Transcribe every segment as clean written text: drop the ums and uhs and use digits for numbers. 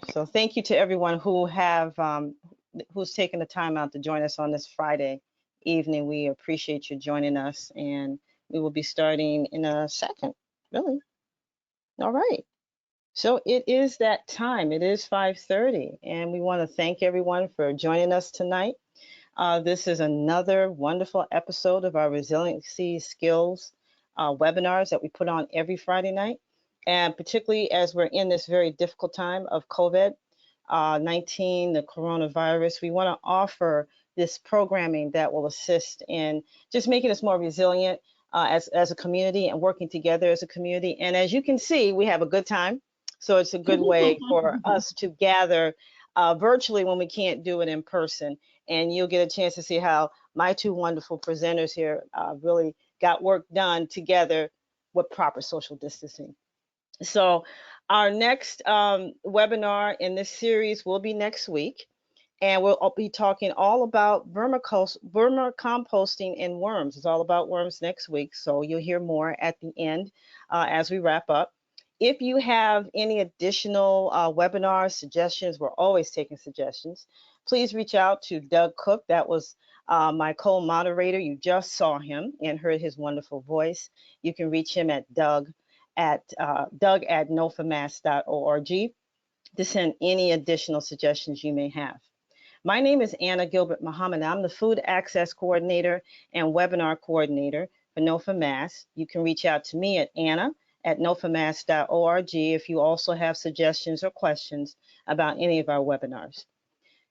So thank you to everyone who's taken the time out to join us on this Friday evening. We appreciate you joining us, and we will be starting in a second. Really? All right. So it is that time. It is 5:30, and we want to thank everyone for joining us tonight. This is another wonderful episode of our Resiliency Skills webinars that we put on every Friday night. And particularly as we're in this very difficult time of COVID-19, the coronavirus, we want to offer this programming that will assist in just making us more resilient as a community and working together as a community. And as you can see, we have a good time. So it's a good way for us to gather virtually when we can't do it in person. And you'll get a chance to see how my two wonderful presenters here really got work done together with proper social distancing. So our next webinar in this series will be next week, and we'll be talking all about vermicomposting and worms. It's all about worms next week, so you'll hear more at the end as we wrap up. If you have any additional webinar suggestions, we're always taking suggestions. Please reach out to Doug Cook. That was my co-moderator. You just saw him and heard his wonderful voice. You can reach him at doug@nofamasks.org to send any additional suggestions you may have. My name is Anna Gilbert Muhammad. I'm the Food Access Coordinator and Webinar Coordinator for NoFaMasks. You can reach out to me at anna@nofamasks.org if you also have suggestions or questions about any of our webinars.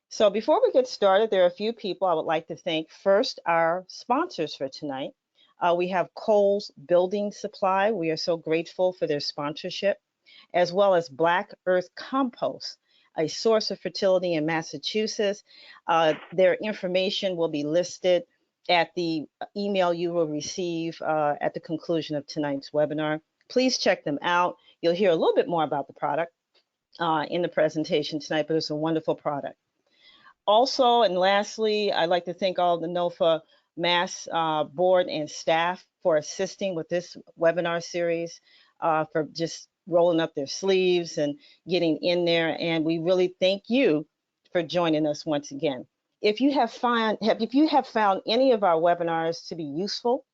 So before we get started, there are a few people I would like to thank. First, our sponsors for tonight. We have Kohl's Building Supply. We are so grateful for their sponsorship, as well as Black Earth Compost, a source of fertility in Massachusetts. Their information will be listed at the email you will receive at the conclusion of tonight's webinar. Please check them out. You'll hear a little bit more about the product in the presentation tonight, but it's a wonderful product. Also, and lastly, I'd like to thank all the NOFA Mass board and staff for assisting with this webinar series, for just rolling up their sleeves and getting in there. And we really thank you for joining us once again. If you have found any of our webinars to be useful,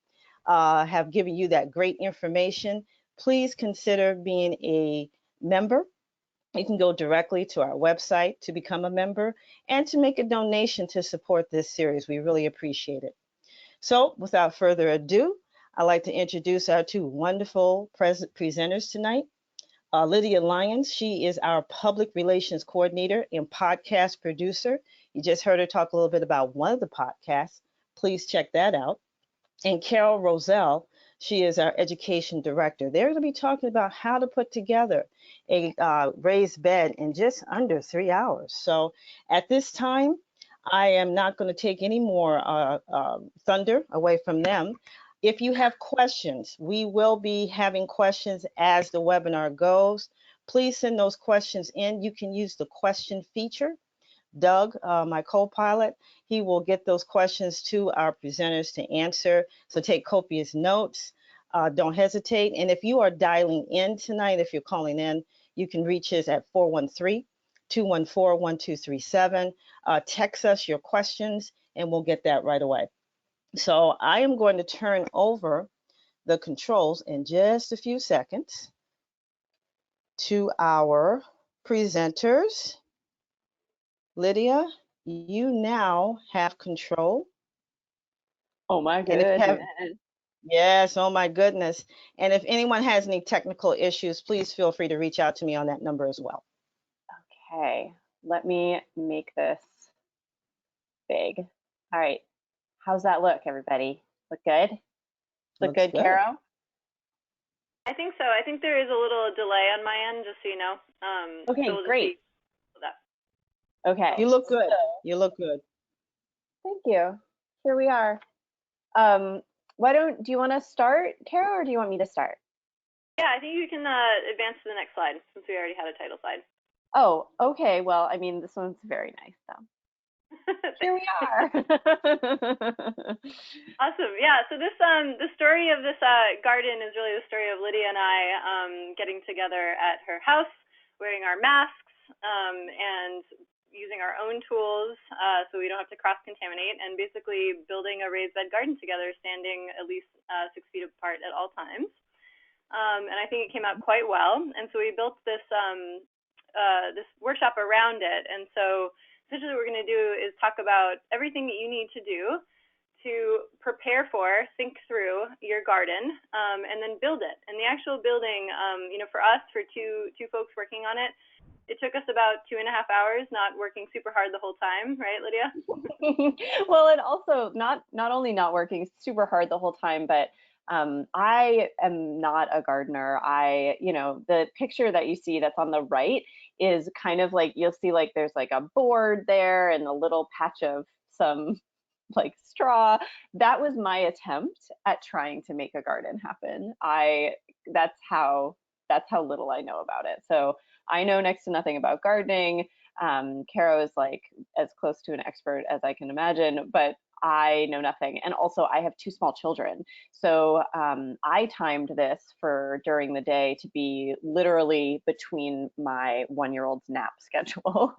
have given you that great information, please consider being a member. You can go directly to our website to become a member and to make a donation to support this series. We really appreciate it. So without further ado, I'd like to introduce our two wonderful presenters tonight. Lydia Lyons, she is our public relations coordinator and podcast producer. You just heard her talk a little bit about one of the podcasts. Please check that out. And Carol Roszell, she is our education director. They're going to be talking about how to put together a raised bed in just under 3 hours. So at this time, I am not going to take any more thunder away from them. If you have questions, we will be having questions as the webinar goes. Please send those questions in. You can use the question feature. Doug, my co-pilot, he will get those questions to our presenters to answer. So take copious notes. Don't hesitate. And if you are dialing in tonight, if you're calling in, you can reach us at 413-214-1237. Text us your questions and we'll get that right away. So I am going to turn over the controls in just a few seconds to our presenters. Lydia, you now have control. Oh my goodness. Yes, oh my goodness. And if anyone has any technical issues, please feel free to reach out to me on that number as well. Okay, let me make this big. All right, how's that look, everybody? Look good? Look good, Caro? I think so. I think there is a little delay on my end, just so you know. Okay, so we'll great. Okay. You look good. You look good. Thank you. Here we are. Do you want to start, Caro, or do you want me to start? Yeah, I think you can advance to the next slide since we already had a title slide. Oh, okay. Well, I mean, this one's very nice, though. Here we are. Awesome. Yeah. So this the story of this garden is really the story of Lydia and I getting together at her house, wearing our masks, and using our own tools so we don't have to cross-contaminate, and basically building a raised bed garden together, standing at least 6 feet apart at all times. And I think it came out quite well. And so we built this this workshop around it. And so essentially what we're going to do is talk about everything that you need to do to prepare for, think through your garden, and then build it. And the actual building, for us, for two folks working on it, it took us about 2.5 hours, not working super hard the whole time, right, Lydia? Well, and also not only not working super hard the whole time, but I am not a gardener. The picture that you see that's on the right is kind of like, you'll see like there's like a board there and a little patch of some like straw. That was my attempt at trying to make a garden happen. That's how little I know about it. So I know next to nothing about gardening. Caro is like as close to an expert as I can imagine, but I know nothing. And also I have 2 small children. So I timed this for during the day to be literally between my 1-year-old's nap schedule.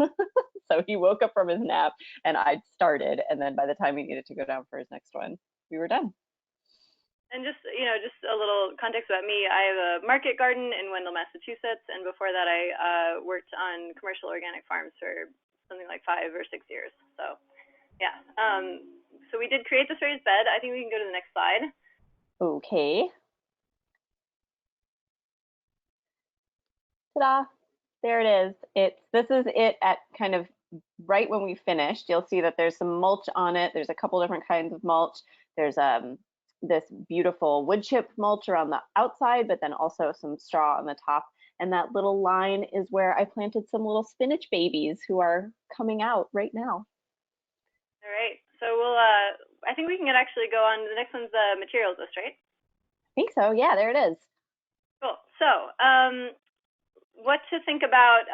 So he woke up from his nap and I'd started. And then by the time he needed to go down for his next one, we were done. And just a little context about me. I have a market garden in Wendell, Massachusetts, and before that, I worked on commercial organic farms for something like 5 or 6 years. So, yeah. So we did create this raised bed. I think we can go to the next slide. Okay. Ta-da! There it is. This is it at kind of right when we finished. You'll see that there's some mulch on it. There's a couple different kinds of mulch. There's this beautiful wood chip mulch around the outside, but then also some straw on the top. And that little line is where I planted some little spinach babies who are coming out right now. All right. So I think we can actually go on. The next one's the materials list, right? I think so. Yeah, there it is. Cool. So what to think about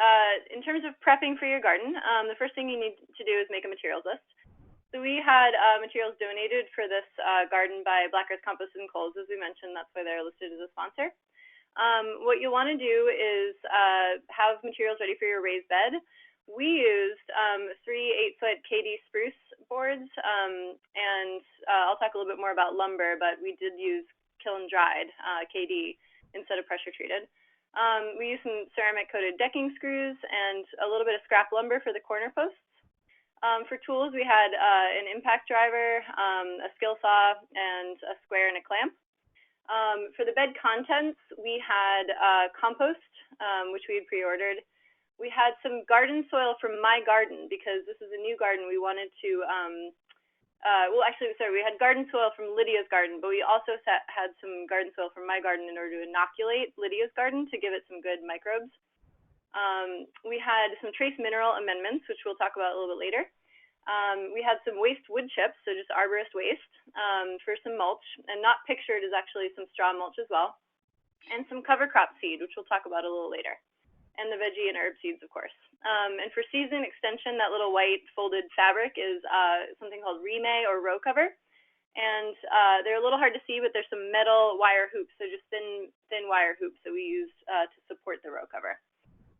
in terms of prepping for your garden. The first thing you need to do is make a materials list. So we had materials donated for this garden by Black Earth Compost and Coles, as we mentioned. That's why they're listed as a sponsor. What you'll want to do is have materials ready for your raised bed. We used 3 8-foot KD spruce boards, and I'll talk a little bit more about lumber, but we did use kiln-dried KD instead of pressure-treated. We used some ceramic-coated decking screws and a little bit of scrap lumber for the corner posts. For tools, we had an impact driver, a skill saw, and a square and a clamp. For the bed contents, we had compost, which we had pre-ordered. We had some garden soil from my garden because this is a new garden. We wanted to, we had garden soil from Lydia's garden, but we also had some garden soil from my garden in order to inoculate Lydia's garden to give it some good microbes. We had some trace mineral amendments, which we'll talk about a little bit later. We had some waste wood chips, so just arborist waste, for some mulch, and not pictured is actually some straw mulch as well, and some cover crop seed, which we'll talk about a little later, and the veggie and herb seeds, of course. And for season extension, that little white folded fabric is something called remay or row cover, and they're a little hard to see, but there's some metal wire hoops, so just thin wire hoops that we used to support the row cover.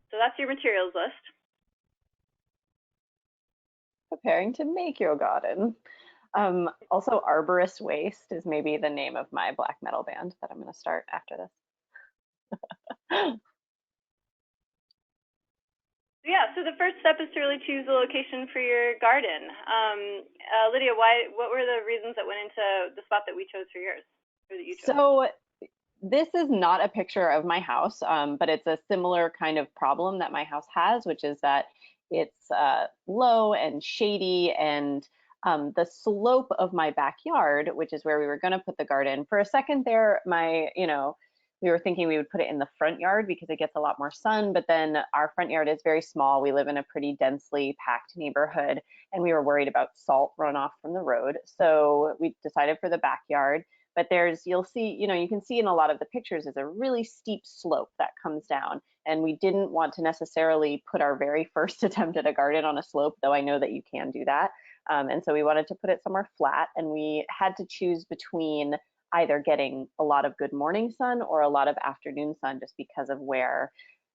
So that's your materials list. Preparing to make your garden. Also, arborist waste is maybe the name of my black metal band that I'm going to start after this. Yeah, so the first step is to really choose a location for your garden. Lydia, what were the reasons that went into the spot that we chose for yours, or that you chose? So this is not a picture of my house, but it's a similar kind of problem that my house has, which is that it's low and shady, and the slope of my backyard, which is where we were going to put the garden. For a second there, we were thinking we would put it in the front yard because it gets a lot more sun, but then our front yard is very small. We live in a pretty densely packed neighborhood, and we were worried about salt runoff from the road. So we decided for the backyard. But you'll see, you can see in a lot of the pictures is a really steep slope that comes down. And we didn't want to necessarily put our very first attempt at a garden on a slope, though I know that you can do that. And so we wanted to put it somewhere flat, and we had to choose between either getting a lot of good morning sun or a lot of afternoon sun, just because of where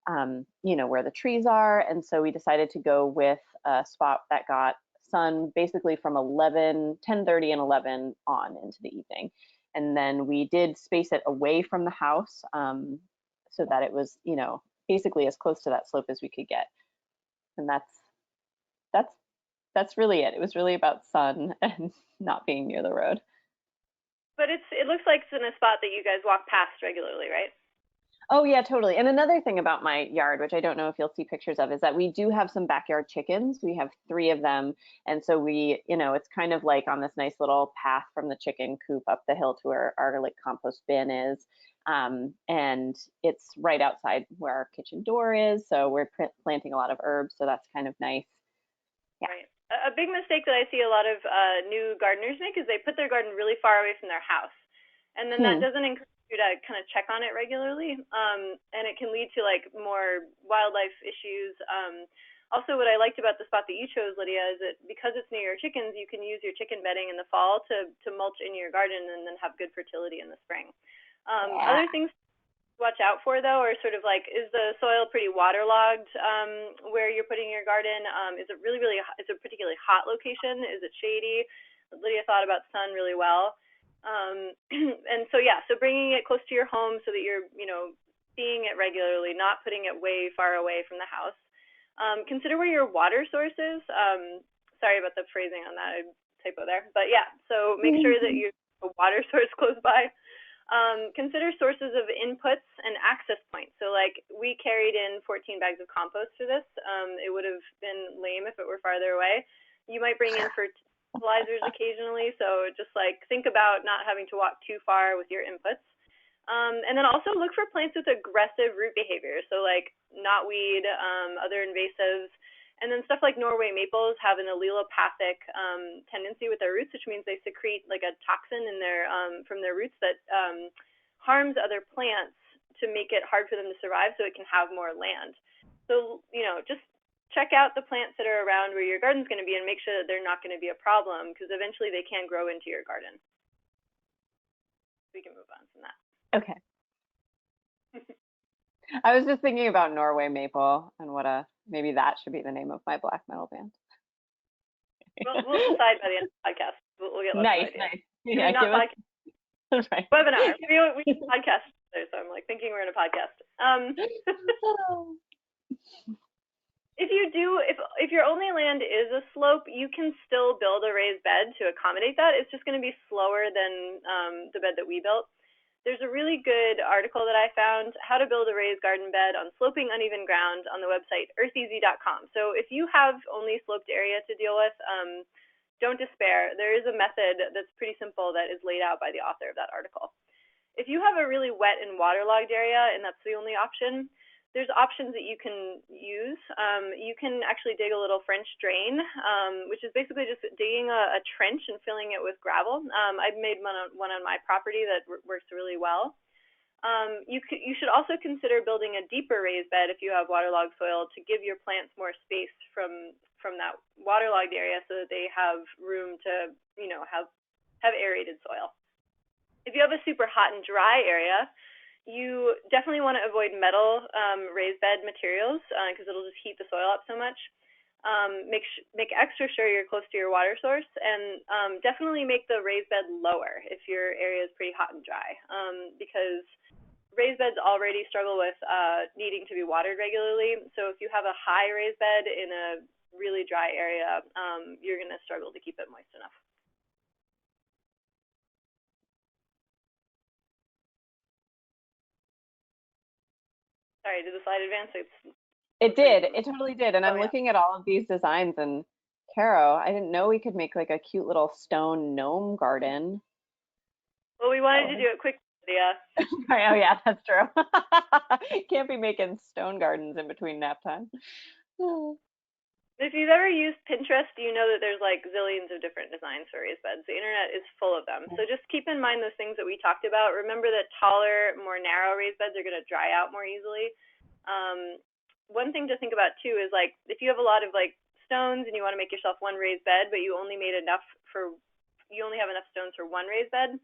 you know, where the trees are. And so we decided to go with a spot that got sun basically from 10:30 and 11 on into the evening. And then we did space it away from the house, so that it was, you know, basically as close to that slope as we could get. And that's that's really it. It was really about sun and not being near the road. But it looks like it's in a spot that you guys walk past regularly, right? Oh yeah, totally. And another thing about my yard, which I don't know if you'll see pictures of, is that we do have some backyard chickens. We have 3 of them. And so we, you know, it's kind of like on this nice little path from the chicken coop up the hill to where our like compost bin is. And it's right outside where our kitchen door is. So we're planting a lot of herbs. So that's kind of nice. Yeah. Right. A big mistake that I see a lot of new gardeners make is they put their garden really far away from their house. And then that doesn't encourage you to kind of check on it regularly. And it can lead to like more wildlife issues. Also, what I liked about the spot that you chose, Lydia, is that because it's near your chickens, you can use your chicken bedding in the fall to mulch in your garden and then have good fertility in the spring. Other things to watch out for, though, are sort of like, is the soil pretty waterlogged where you're putting your garden? Is it is it a particularly hot location? Is it shady? Lydia thought about sun really well. And so, yeah, so bringing it close to your home so that you're, you know, seeing it regularly, not putting it way far away from the house. Consider where your water source is. Sorry about the phrasing on that, I typo there. But yeah, so make sure that you have a water source close by. Consider sources of inputs and access points. So like we carried in 14 bags of compost for this. It would have been lame if it were farther away. You might bring in fertilizers occasionally. So just like think about not having to walk too far with your inputs. And then also look for plants with aggressive root behavior. So like knotweed, other invasives, and then stuff like Norway maples have an allelopathic tendency with their roots, which means they secrete like a toxin in their from their roots that harms other plants to make it hard for them to survive, so it can have more land. So you know, just check out the plants that are around where your garden's going to be and make sure that they're not going to be a problem, because eventually they can grow into your garden. We can move on from that. Okay. I was just thinking about Norway maple and maybe that should be the name of my black metal band. We'll decide by the end of the podcast. We'll get nice. Yeah, not podcast. Right. Webinar. We podcast, so I'm like thinking we're in a podcast. If your only land is a slope, you can still build a raised bed to accommodate that. It's just going to be slower than the bed that we built. There's a really good article that I found, How to Build a Raised Garden Bed on Sloping Uneven Ground, on the website eartheasy.com. So if you have only sloped area to deal with, don't despair. There is a method that's pretty simple that is laid out by the author of that article. If you have a really wet and waterlogged area and that's the only option, there's options that you can use. You can actually dig a little French drain, which is basically just digging a trench and filling it with gravel. I've made one on my property that works really well. You should also consider building a deeper raised bed if you have waterlogged soil, to give your plants more space from that waterlogged area so that they have room to, you know, have aerated soil. If you have a super hot and dry area, you definitely want to avoid metal raised bed materials because it'll just heat the soil up so much. Make extra sure you're close to your water source, and definitely make the raised bed lower if your area is pretty hot and dry, because raised beds already struggle with needing to be watered regularly. So if you have a high raised bed in a really dry area, you're going to struggle to keep it moist enough. Sorry, did the slide advance? It did. It totally did. And I'm looking at all of these designs, and Caro, I didn't know we could make like a cute little stone gnome garden. Well, we wanted to do it quickly, yeah. Oh yeah, that's true. Can't be making stone gardens in between nap time. If you've ever used Pinterest, you know that there's like zillions of different designs for raised beds. The internet is full of them. So just keep in mind those things that we talked about. Remember that taller, more narrow raised beds are going to dry out more easily. One thing to think about too is like if you have a lot of like stones and you want to make yourself one raised bed, but you only have enough stones for one raised bed,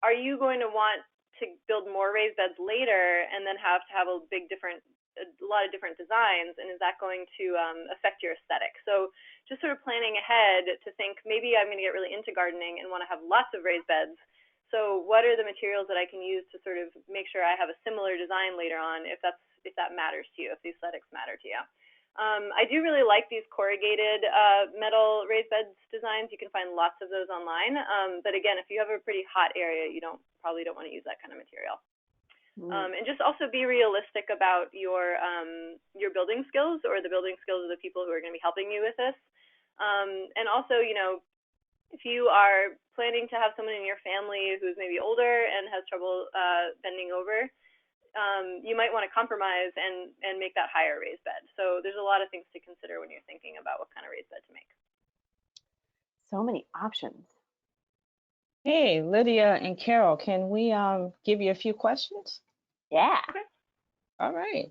are you going to want to build more raised beds later and then have to have a big different a lot of different designs, and is that going to affect your aesthetic? So just sort of planning ahead to think, maybe I'm going to get really into gardening and want to have lots of raised beds. So what are the materials that I can use to sort of make sure I have a similar design later on, if that matters to you, if the aesthetics matter to you? I do really like these corrugated metal raised beds designs. You can find lots of those online. But again, if you have a pretty hot area, you probably don't want to use that kind of material. And just also be realistic about your building skills, or the building skills of the people who are going to be helping you with this. And also, if you are planning to have someone in your family who's maybe older and has trouble bending over, you might want to compromise and make that higher raised bed. So there's a lot of things to consider when you're thinking about what kind of raised bed to make. So many options. Hey, Lydia and Caro, can we give you a few questions? Yeah. Okay. All right.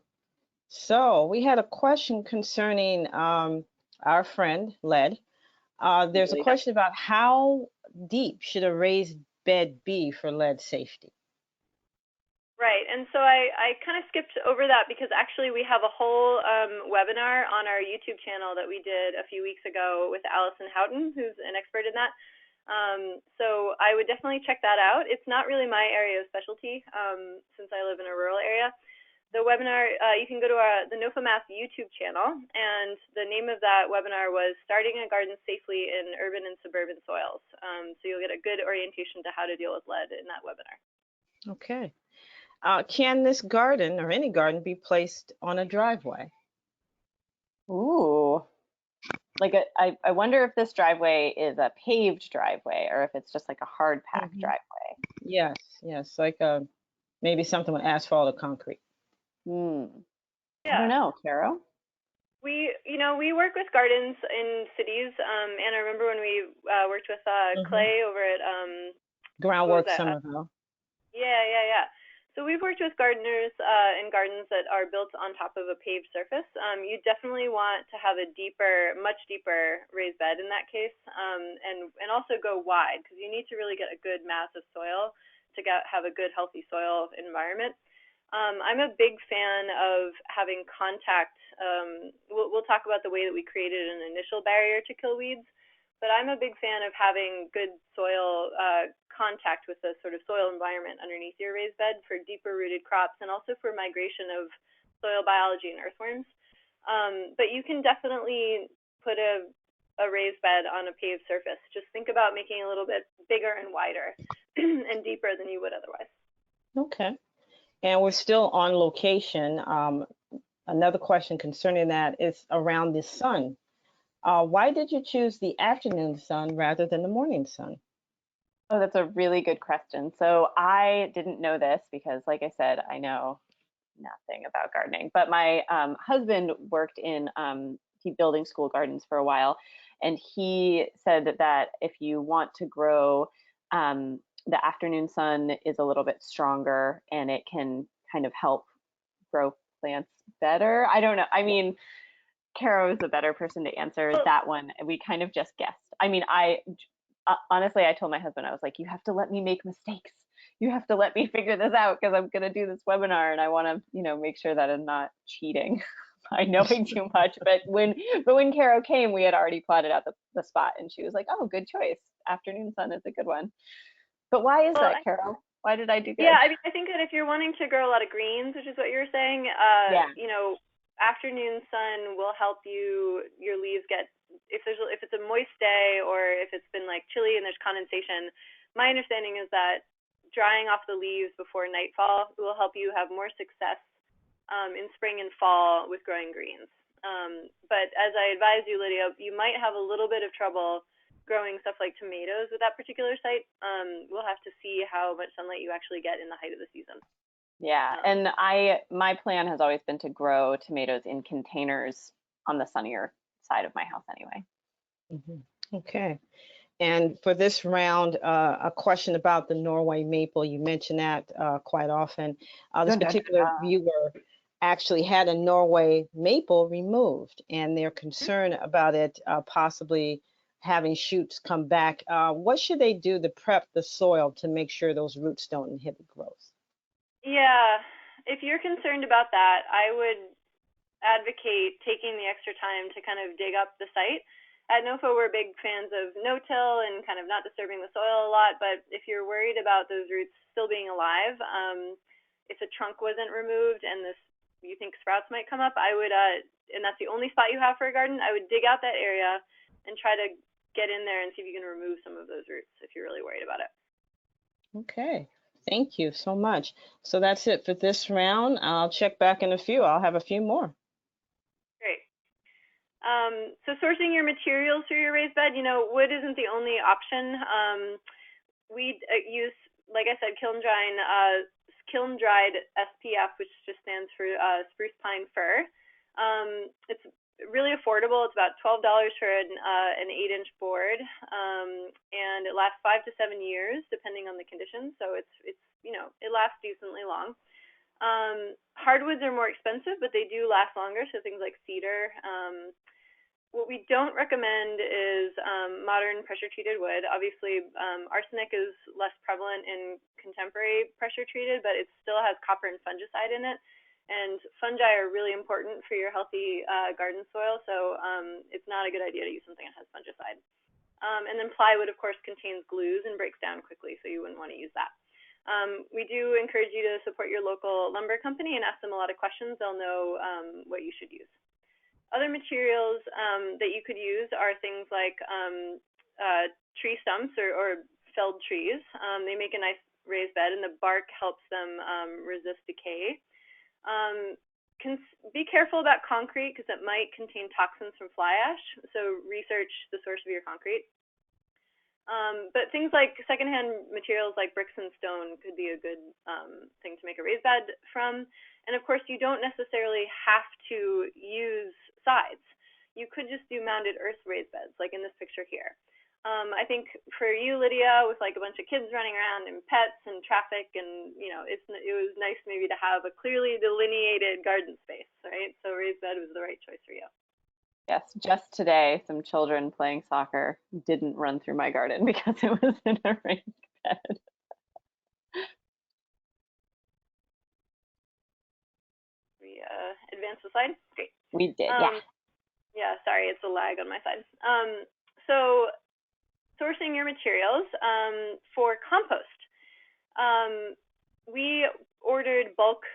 So we had a question concerning our friend, lead. There's a question about how deep should a raised bed be for lead safety? Right, and so I kind of skipped over that because actually we have a whole webinar on our YouTube channel that we did a few weeks ago with Allison Houghton, who's an expert in that. So I would definitely check that out. It's not really my area of specialty since I live in a rural area. The webinar, you can go to the Facemasks YouTube channel, and the name of that webinar was Starting a Garden Safely in Urban and Suburban Soils. So you'll get a good orientation to how to deal with lead in that webinar. Okay. Can this garden, or any garden, be placed on a driveway? Ooh. Like I wonder if this driveway is a paved driveway or if it's just like a hard packed driveway. Yes, like maybe something with asphalt or concrete. Yeah. I don't Yeah. know, Caro. We work with gardens in cities, and I remember when we worked with Clay over at Groundwork Somerville. Yeah. So we've worked with gardeners in gardens that are built on top of a paved surface. You definitely want to have a much deeper raised bed in that case, and also go wide, because you need to really get a good mass of soil to have a good healthy soil environment. I'm a big fan of having contact. We'll talk about the way that we created an initial barrier to kill weeds, but I'm a big fan of having good soil contact with the sort of soil environment underneath your raised bed for deeper rooted crops, and also for migration of soil biology and earthworms. But you can definitely put a raised bed on a paved surface. Just think about making it a little bit bigger and wider and deeper than you would otherwise. Okay. And we're still on location. Another question concerning that is around the sun. Why did you choose the afternoon sun rather than the morning sun? Oh, that's a really good question. So I didn't know this because, like I said, I know nothing about gardening. But my husband worked in building school gardens for a while, and he said that if you want to grow, the afternoon sun is a little bit stronger, and it can kind of help grow plants better. I don't know. I mean, Caro is a better person to answer that one. We kind of just guessed. I mean, honestly, I told my husband, I was like, you have to let me make mistakes. You have to let me figure this out, because I'm going to do this webinar and I want to, make sure that I'm not cheating by knowing too much. But when Caro came, we had already plotted out the spot, and she was like, oh, good choice. Afternoon sun is a good one. But why is that, Caro? Why did I do good? Yeah, I think that if you're wanting to grow a lot of greens, which is what you were saying, afternoon sun will help your leaves get, if it's a moist day or if it's been like chilly and there's condensation. My understanding is that drying off the leaves before nightfall will help you have more success in spring and fall with growing greens. But as I advise you, Lydia, you might have a little bit of trouble growing stuff like tomatoes with that particular site. We'll have to see how much sunlight you actually get in the height of the season. Yeah, and my plan has always been to grow tomatoes in containers on the sunnier side of my house anyway. Okay. And for this round, a question about the Norway maple. You mentioned that quite often. This particular viewer actually had a Norway maple removed, and they're concerned about it possibly having shoots come back. What should they do to prep the soil to make sure those roots don't inhibit growth? Yeah, if you're concerned about that, I would advocate taking the extra time to kind of dig up the site. At NOFA, we're big fans of no-till and kind of not disturbing the soil a lot, but if you're worried about those roots still being alive, if a trunk wasn't removed and you think sprouts might come up, I would, and that's the only spot you have for a garden, I would dig out that area and try to get in there and see if you can remove some of those roots if you're really worried about it. Okay, thank you so much. So that's it for this round. I'll check back in a few. I'll have a few more. Great. So sourcing your materials for your raised bed, wood isn't the only option. We use, like I said, kiln-dried SPF, which just stands for spruce pine fir. It's really affordable. It's about $12 for an 8-inch board, and it lasts 5 to 7 years depending on the conditions. So it lasts decently long. Hardwoods are more expensive, but they do last longer. So things like cedar. What we don't recommend is modern pressure-treated wood. Obviously, arsenic is less prevalent in contemporary pressure-treated, but it still has copper and fungicide in it. And fungi are really important for your healthy garden soil, so it's not a good idea to use something that has fungicide. And then plywood, of course, contains glues and breaks down quickly, so you wouldn't want to use that. We do encourage you to support your local lumber company and ask them a lot of questions. They'll know what you should use. Other materials that you could use are things like tree stumps or felled trees. They make a nice raised bed, and the bark helps them resist decay. Be careful about concrete because it might contain toxins from fly ash, so research the source of your concrete. But things like secondhand materials like bricks and stone could be a good thing to make a raised bed from. And of course, you don't necessarily have to use sides. You could just do mounded earth raised beds, like in this picture here. I think for you, Lydia, with like a bunch of kids running around and pets and traffic, and it was nice maybe to have a clearly delineated garden space, right? So raised bed was the right choice for you. Yes, just today, some children playing soccer didn't run through my garden because it was in a raised bed. We advance the slide? Great. We did, yeah. Yeah, sorry, it's a lag on my side. So sourcing your materials for compost. We ordered bulk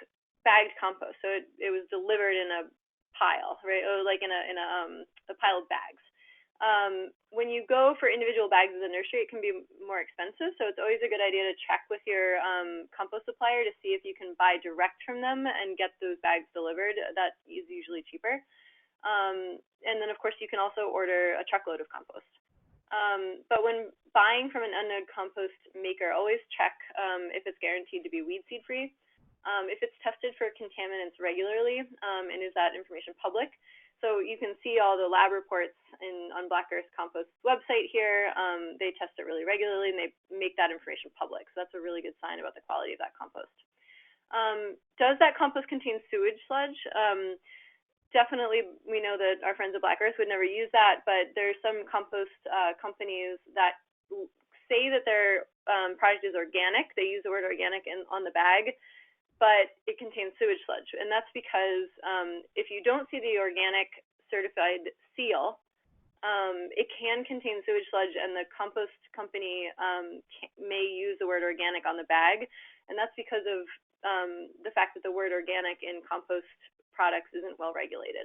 bagged compost, so it was delivered in a pile, right? Or like in a pile of bags. When you go for individual bags at the nursery, it can be more expensive, so it's always a good idea to check with your compost supplier to see if you can buy direct from them and get those bags delivered. That is usually cheaper. And then, of course, you can also order a truckload of compost. But when buying from an unknown compost maker, always check if it's guaranteed to be weed seed free, if it's tested for contaminants regularly, and is that information public. So you can see all the lab reports on Black Earth Compost's website here. They test it really regularly, and they make that information public. So that's a really good sign about the quality of that compost. Does that compost contain sewage sludge? Definitely, we know that our friends at Black Earth would never use that, but there's some compost companies that say that their product is organic. They use the word organic on the bag, but it contains sewage sludge. And that's because if you don't see the organic certified seal, it can contain sewage sludge, and the compost company may use the word organic on the bag. And that's because of the fact that the word organic in compost products isn't well regulated.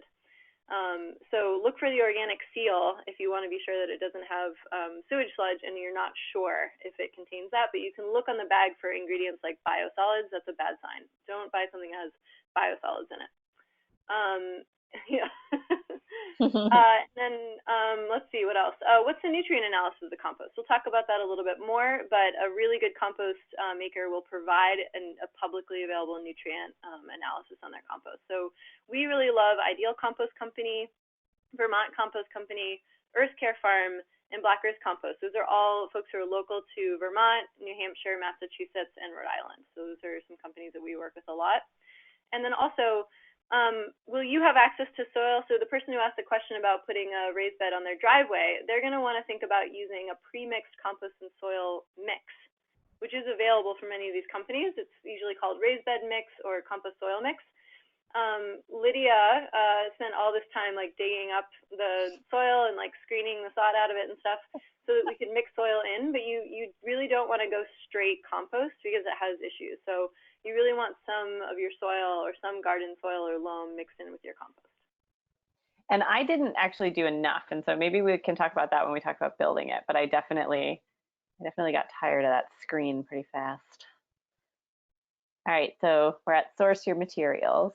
So look for the organic seal if you want to be sure that it doesn't have sewage sludge and you're not sure if it contains that, but you can look on the bag for ingredients like biosolids. That's a bad sign. Don't buy something that has biosolids in it. Yeah. Then let's see what else. What's the nutrient analysis of the compost? We'll talk about that a little bit more, but a really good compost maker will provide a publicly available nutrient analysis on their compost. So we really love Ideal Compost Company, Vermont Compost Company, Earth Care Farm, and Black Earth Compost. Those are all folks who are local to Vermont, New Hampshire, Massachusetts, and Rhode Island. So those are some companies that we work with a lot. And then also, will you have access to soil? So the person who asked the question about putting a raised bed on their driveway, they're going to want to think about using a pre-mixed compost and soil mix, which is available from many of these companies. It's usually called raised bed mix or compost soil mix. Lydia spent all this time like digging up the soil and like screening the sod out of it and stuff so that we could mix soil in, but you really don't want to go straight compost because it has issues. So you really want some of your soil or some garden soil or loam mixed in with your compost. And I didn't actually do enough, and so maybe we can talk about that when we talk about building it, but I definitely got tired of that screen pretty fast. All right, so we're at source your materials.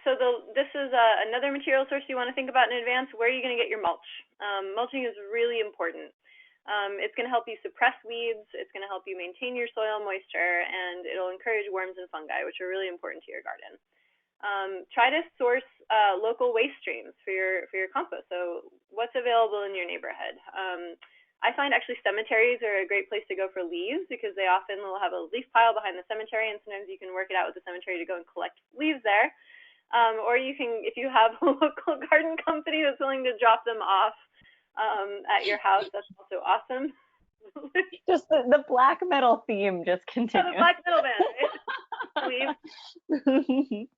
So this is another material source you want to think about in advance. Where are you going to get your mulch? Mulching is really important. It's going to help you suppress weeds. It's going to help you maintain your soil moisture, and it'll encourage worms and fungi, which are really important to your garden. Try to source local waste streams for your compost. So what's available in your neighborhood? I find actually cemeteries are a great place to go for leaves because they often will have a leaf pile behind the cemetery, and sometimes you can work it out with the cemetery to go and collect leaves there. Or you can, if you have a local garden company that's willing to drop them off at your house, that's also awesome. Just the black metal theme just continues. Oh, the black metal band, right? Leaves.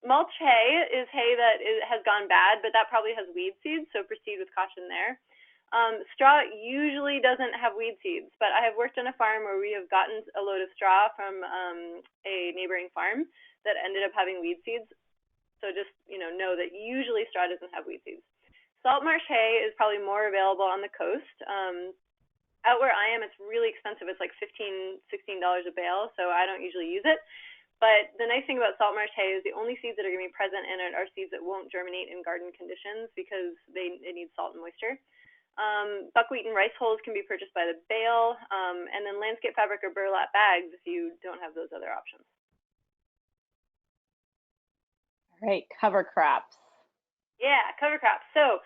Mulch hay is hay that has gone bad, but that probably has weed seeds, so proceed with caution there. Straw usually doesn't have weed seeds, but I have worked on a farm where we have gotten a load of straw from a neighboring farm that ended up having weed seeds. So just know that usually straw doesn't have weed seeds. Salt marsh hay is probably more available on the coast. Out where I am, it's really expensive. It's like $15, $16 a bale, so I don't usually use it. But the nice thing about salt marsh hay is the only seeds that are going to be present in it are seeds that won't germinate in garden conditions because it needs salt and moisture. Buckwheat and rice hulls can be purchased by the bale, and then landscape fabric or burlap bags if you don't have those other options. All right, cover crops. Yeah, cover crops. So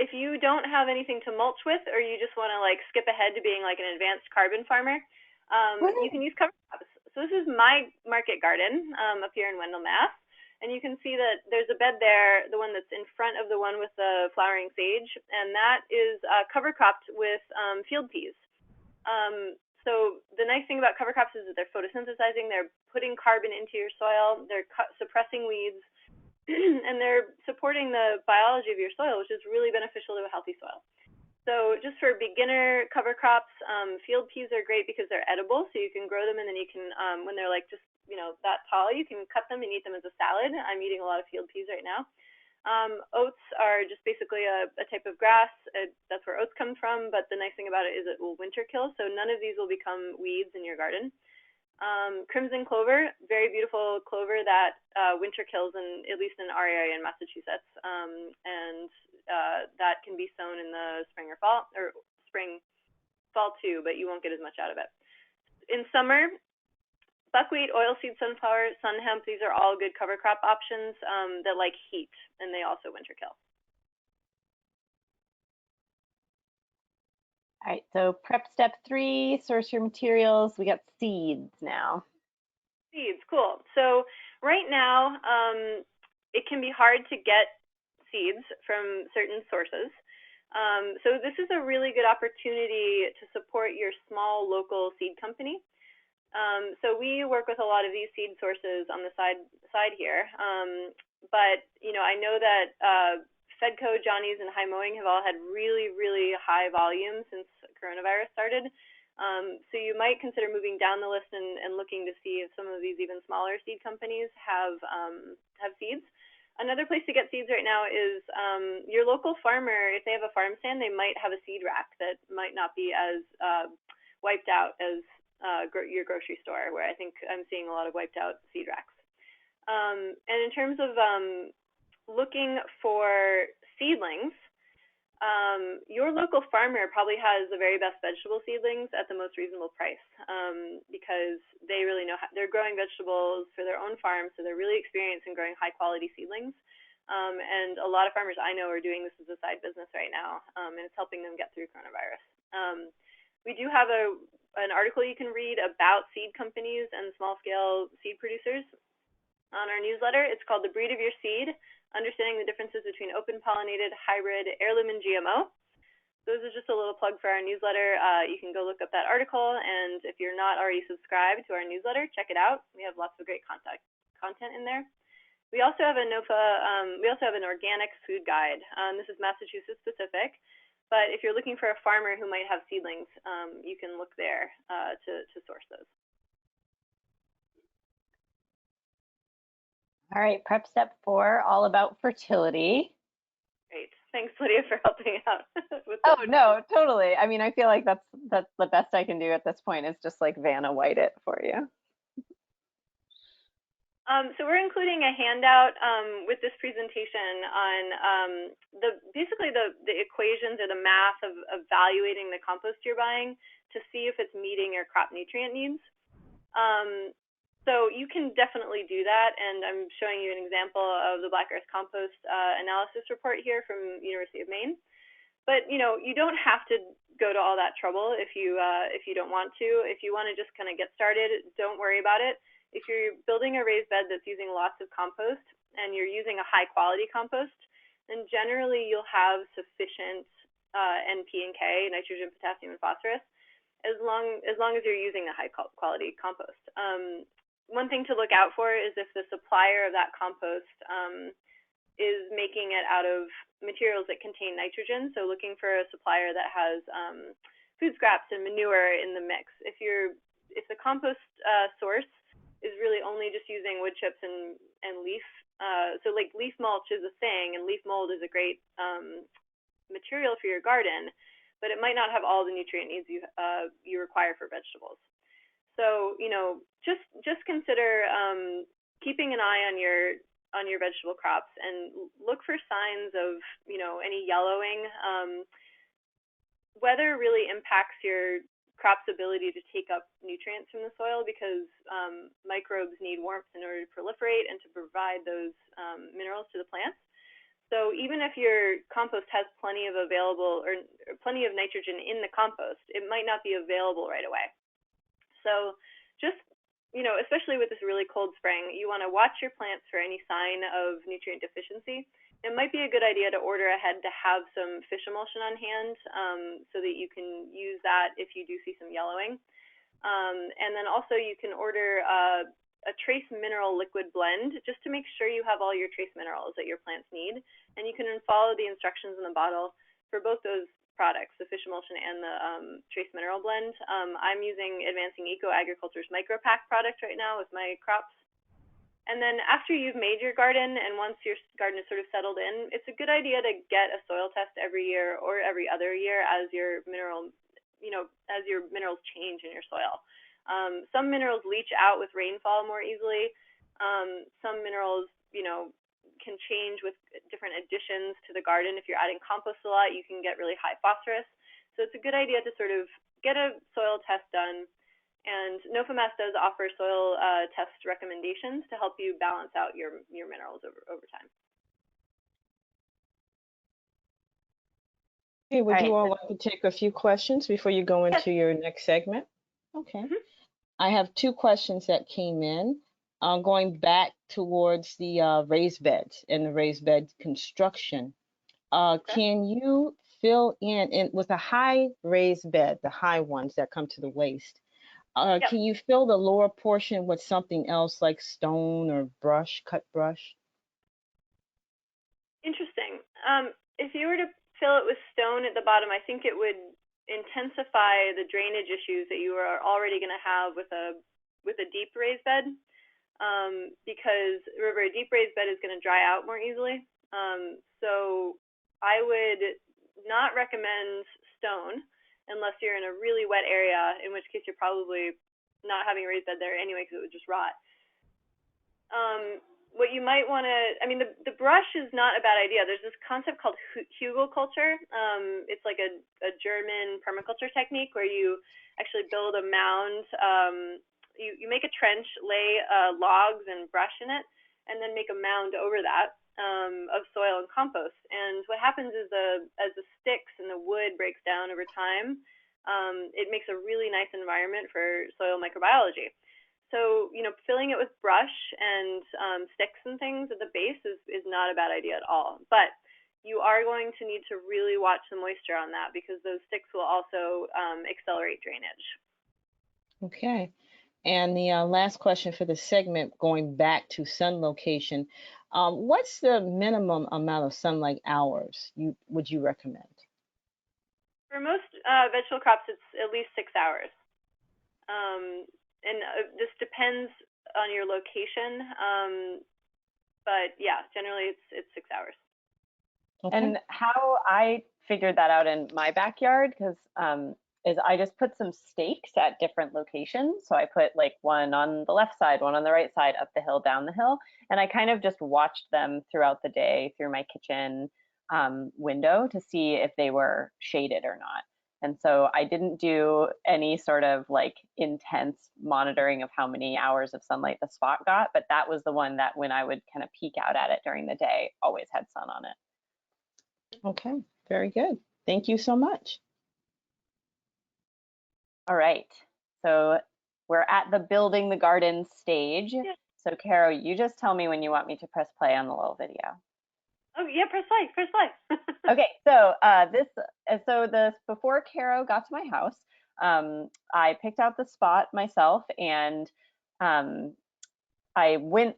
if you don't have anything to mulch with, or you just want to like skip ahead to being like an advanced carbon farmer, you can use cover crops. So this is my market garden up here in Wendell, Mass. And you can see that there's a bed there, the one that's in front of the one with the flowering sage, and that is cover cropped with field peas. So the nice thing about cover crops is that they're photosynthesizing, they're putting carbon into your soil, they're suppressing weeds, and they're supporting the biology of your soil, which is really beneficial to a healthy soil. So just for beginner cover crops, field peas are great because they're edible, so you can grow them, and then you can, when they're like just that tall, you can cut them and eat them as a salad. I'm eating a lot of field peas right now. Oats are just basically a type of grass. That's where oats come from, but the nice thing about it is it will winter kill, so none of these will become weeds in your garden. Crimson clover, very beautiful clover that winter kills, at least in our area in Massachusetts, and that can be sown in the spring or fall, or fall too, but you won't get as much out of it. In summer, buckwheat, oilseed sunflower, sun hemp, these are all good cover crop options that like heat, and they also winter kill. All right, so prep step 3, source your materials. We got seeds now. Seeds, cool. So right now, it can be hard to get seeds from certain sources. So this is a really good opportunity to support your small local seed company. So we work with a lot of these seed sources on the side here, but I know that Fedco, Johnny's, and High Mowing have all had really, really high volume since coronavirus started. So you might consider moving down the list and looking to see if some of these even smaller seed companies have seeds. Another place to get seeds right now is your local farmer. If they have a farm stand, they might have a seed rack that might not be as wiped out as your grocery store, where I think I'm seeing a lot of wiped out seed racks. And in terms of looking for seedlings, your local farmer probably has the very best vegetable seedlings at the most reasonable price because they really know they're growing vegetables for their own farm, so they're really experienced in growing high quality seedlings. And a lot of farmers I know are doing this as a side business right now, and it's helping them get through coronavirus. We do have an article you can read about seed companies and small-scale seed producers on our newsletter. It's called The Breed of Your Seed, Understanding the Differences Between Open-Pollinated, Hybrid, Heirloom, and GMO. this is just a little plug for our newsletter. You can go look up that article, and if you're not already subscribed to our newsletter, check it out. We have lots of great content in there. We also have a we also have an organic food guide. This is Massachusetts specific, but if you're looking for a farmer who might have seedlings, you can look there to source those. All right, prep step 4, all about fertility. Great. Thanks, Lydia, for helping out with Oh, no, totally. I mean, I feel like that's the best I can do at this point is just like Vanna White it for you. So we're including a handout with this presentation on basically the equations or the math of evaluating the compost you're buying to see if it's meeting your crop nutrient needs. So you can definitely do that, and I'm showing you an example of the Black Earth Compost analysis report here from University of Maine. But you don't have to go to all that trouble if you don't want to. If you want to just kind of get started, don't worry about it. If you're building a raised bed that's using lots of compost and you're using a high quality compost, then generally you'll have sufficient N, P, and K, nitrogen, potassium, and phosphorus, as long as you're using a high quality compost. One thing to look out for is if the supplier of that compost is making it out of materials that contain nitrogen, so looking for a supplier that has food scraps and manure in the mix. If the compost source is really only just using wood chips and leaf, so like leaf mulch is a thing, and leaf mold is a great material for your garden, but it might not have all the nutrient needs you require for vegetables. So just consider keeping an eye on your vegetable crops and look for signs of any yellowing. Weather really impacts your crop's ability to take up nutrients from the soil because microbes need warmth in order to proliferate and to provide those minerals to the plants. So even if your compost has plenty of nitrogen in the compost, it might not be available right away. So just, especially with this really cold spring, you want to watch your plants for any sign of nutrient deficiency. It might be a good idea to order ahead to have some fish emulsion on hand so that you can use that if you do see some yellowing. And then also you can order a trace mineral liquid blend just to make sure you have all your trace minerals that your plants need. And you can follow the instructions in the bottle for both those products, the fish emulsion and the trace mineral blend. I'm using Advancing Eco Agriculture's Micro Pack product right now with my crops. And then after you've made your garden and once your garden is sort of settled in, it's a good idea to get a soil test every year or every other year as your minerals change in your soil. Some minerals leach out with rainfall more easily. Some minerals, can change with different additions to the garden. If you're adding compost a lot, you can get really high phosphorus. So it's a good idea to sort of get a soil test done. And NOFAMAS does offer soil test recommendations to help you balance out your minerals over time. Okay, would you all like to take a few questions before you go into your next segment? Okay. I have 2 questions that came in. Going back towards the raised beds and the raised bed construction. Can you fill in with a high raised bed, the high ones that come to the waist, can you fill the lower portion with something else like stone or cut brush? Interesting. If you were to fill it with stone at the bottom, I think it would intensify the drainage issues that you are already going to have with a deep raised bed. Because remember, a deep raised bed is going to dry out more easily. So I would not recommend stone unless you're in a really wet area, in which case you're probably not having a raised bed there anyway because it would just rot. What you might want to, the brush is not a bad idea. There's this concept called hugelkultur. It's like a German permaculture technique where you actually build a mound. You make a trench, lay logs and brush in it, and then make a mound over that of soil and compost. And what happens is as the sticks and the wood breaks down over time, it makes a really nice environment for soil microbiology. So, filling it with brush and sticks and things at the base is not a bad idea at all. But you are going to need to really watch the moisture on that because those sticks will also accelerate drainage. Okay. And the last question for the segment, going back to sun location, what's the minimum amount of sunlight hours would you recommend? For most vegetable crops, it's at least 6 hours. And this depends on your location, but yeah, generally it's 6 hours. Okay. And how I figured that out in my backyard, because is I just put some stakes at different locations. So I put like one on the left side, one on the right side, up the hill, down the hill, and I kind of just watched them throughout the day through my kitchen window to see if they were shaded or not. And so I didn't do any sort of like intense monitoring of how many hours of sunlight the spot got, but that was the one that when I would kind of peek out at it during the day, always had sun on it. Okay, very good. Thank you so much. All right, so we're at the building the garden stage. Yeah. So Caro, you just tell me when you want me to press play on the little video. Oh yeah, press play. Okay, so before Caro got to my house, I picked out the spot myself, and I went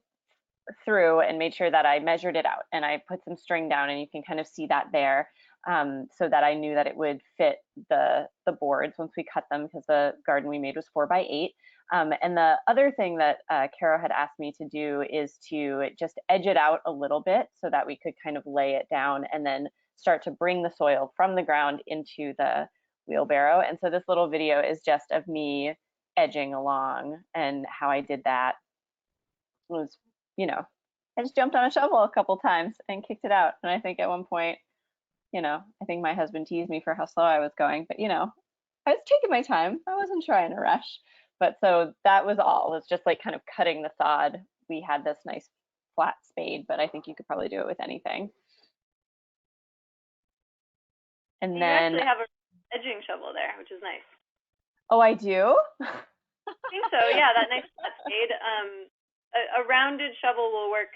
through and made sure that I measured it out, and I put some string down, and you can kind of see that there, so that I knew that it would fit the boards once we cut them, because the garden we made was 4 by 8. And the other thing that Caro had asked me to do is to just edge it out a little bit so that we could kind of lay it down and then start to bring the soil from the ground into the wheelbarrow. And so this little video is just of me edging along, and how I did that was, I just jumped on a shovel a couple times and kicked it out. And I think at one point, I think my husband teased me for how slow I was going, but I was taking my time. I wasn't trying to rush. But so that was all. It was just like kind of cutting the sod. We had this nice flat spade, but I think you could probably do it with anything. And you then actually have an edging shovel there, which is nice. Oh, I do? I think so. Yeah, that nice flat spade. A rounded shovel will work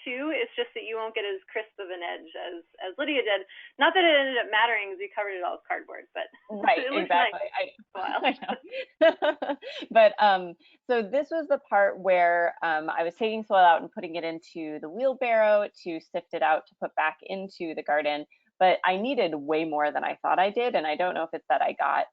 too. It's just that you won't get as crisp of an edge as Lydia did. Not that it ended up mattering because we covered it all with cardboard, but right, it looks exactly. nice. I know. But so this was the part where I was taking soil out and putting it into the wheelbarrow to sift it out to put back into the garden. But I needed way more than I thought I did, and I don't know if it's that I got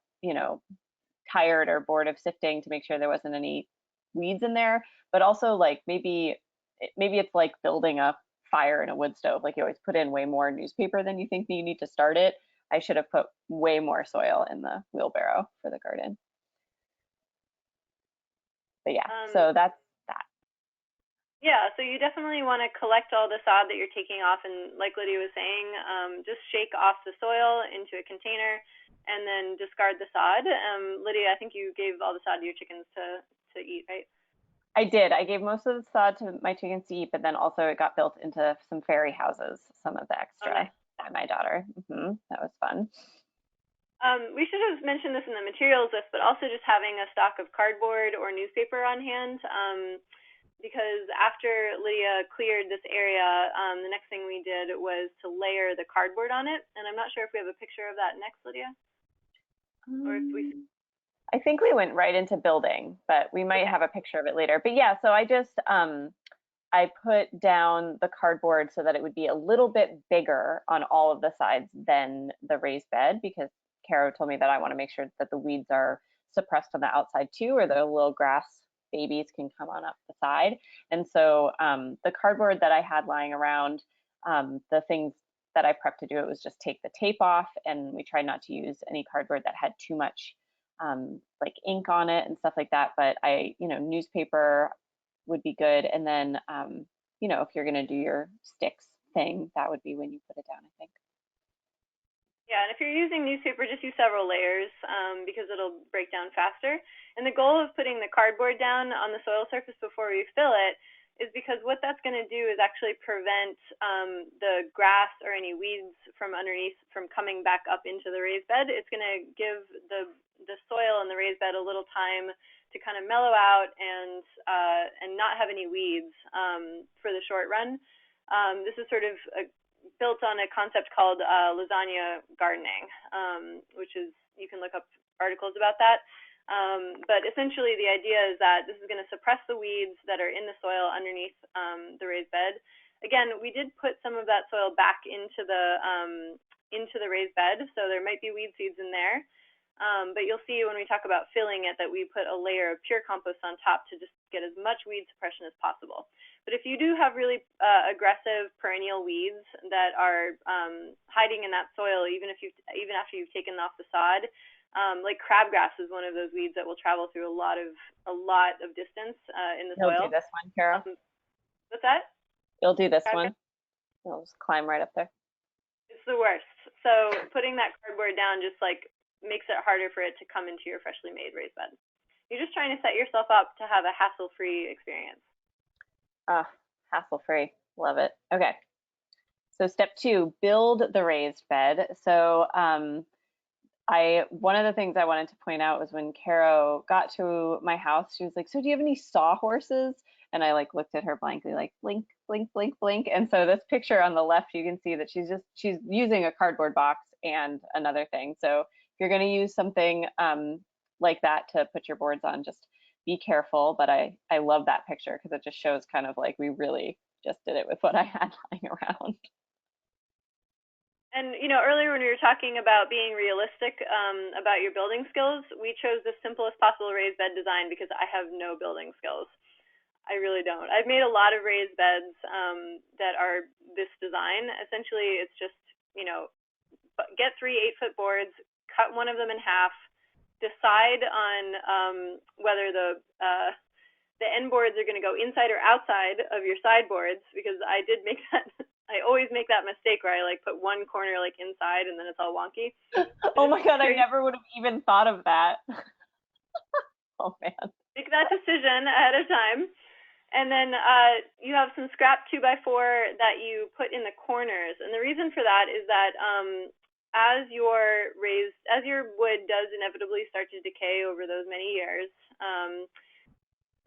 tired or bored of sifting to make sure there wasn't any weeds in there, but also like maybe it's like building a fire in a wood stove. Like you always put in way more newspaper than you think that you need to start it. I should have put way more soil in the wheelbarrow for the garden. But yeah, so that's that. Yeah, so you definitely want to collect all the sod that you're taking off, and like Lydia was saying, just shake off the soil into a container and then discard the sod. Lydia, I think you gave all the sod to your chickens to eat, right? I did. I gave most of the sod to my chickens to eat, but then also it got built into some fairy houses, some of the extra by my daughter. That was fun. We should have mentioned this in the materials list, but also just having a stock of cardboard or newspaper on hand, because after Lydia cleared this area, the next thing we did was to layer the cardboard on it. And I'm not sure if we have a picture of that next, Lydia? Or if we... I think we went right into building, but we might have a picture of it later. But yeah, so I just, I put down the cardboard so that it would be a little bit bigger on all of the sides than the raised bed, because Caro told me that I want to make sure that the weeds are suppressed on the outside too, or the little grass babies can come on up the side. And so the cardboard that I had lying around, the things that I prepped to do, it was just take the tape off, and we tried not to use any cardboard that had too much like ink on it and stuff like that. But newspaper would be good. And then, if you're going to do your sticks thing, that would be when you put it down, I think. Yeah, and if you're using newspaper, just use several layers because it'll break down faster. And the goal of putting the cardboard down on the soil surface before we fill it is because what that's going to do is actually prevent the grass or any weeds from underneath from coming back up into the raised bed. It's going to give the soil in the raised bed a little time to kind of mellow out and not have any weeds for the short run. This is sort of built on a concept called lasagna gardening, which is, you can look up articles about that. But essentially the idea is that this is going to suppress the weeds that are in the soil underneath the raised bed. Again, we did put some of that soil back into the raised bed, so there might be weed seeds in there. But you'll see when we talk about filling it that we put a layer of pure compost on top to just get as much weed suppression as possible. But if you do have really aggressive perennial weeds that are hiding in that soil, even after you've taken off the sod, like crabgrass is one of those weeds that will travel through a lot of distance in the soil. You'll do this one, Caro. What's that? You'll do this Crabgrass? one. You'll just climb right up there. It's the worst. So putting that cardboard down just like makes it harder for it to come into your freshly made raised bed. You're just trying to set yourself up to have a hassle-free experience. Hassle-free. Love it. Okay. So step 2, build the raised bed. So one of the things I wanted to point out was when Caro got to my house, she was like, so do you have any sawhorses? And I like looked at her blankly, like blink, blink, blink, blink. And so this picture on the left, you can see that she's using a cardboard box and another thing. So if you're going to use something like that to put your boards on, just be careful. But I love that picture because it just shows kind of like we really just did it with what I had lying around. And earlier when we were talking about being realistic about your building skills, we chose the simplest possible raised bed design because I have no building skills. I really don't. I've made a lot of raised beds that are this design. Essentially, it's just, get 3 8-foot boards, cut one of them in half, decide on whether the end boards are going to go inside or outside of your sideboards, because I did make that. I always make that mistake where I like put one corner like inside and then it's all wonky. Oh my God, I never would have even thought of that. Oh man. Make that decision ahead of time. And then you have some scrap 2x4 that you put in the corners. And the reason for that is that as your wood does inevitably start to decay over those many years,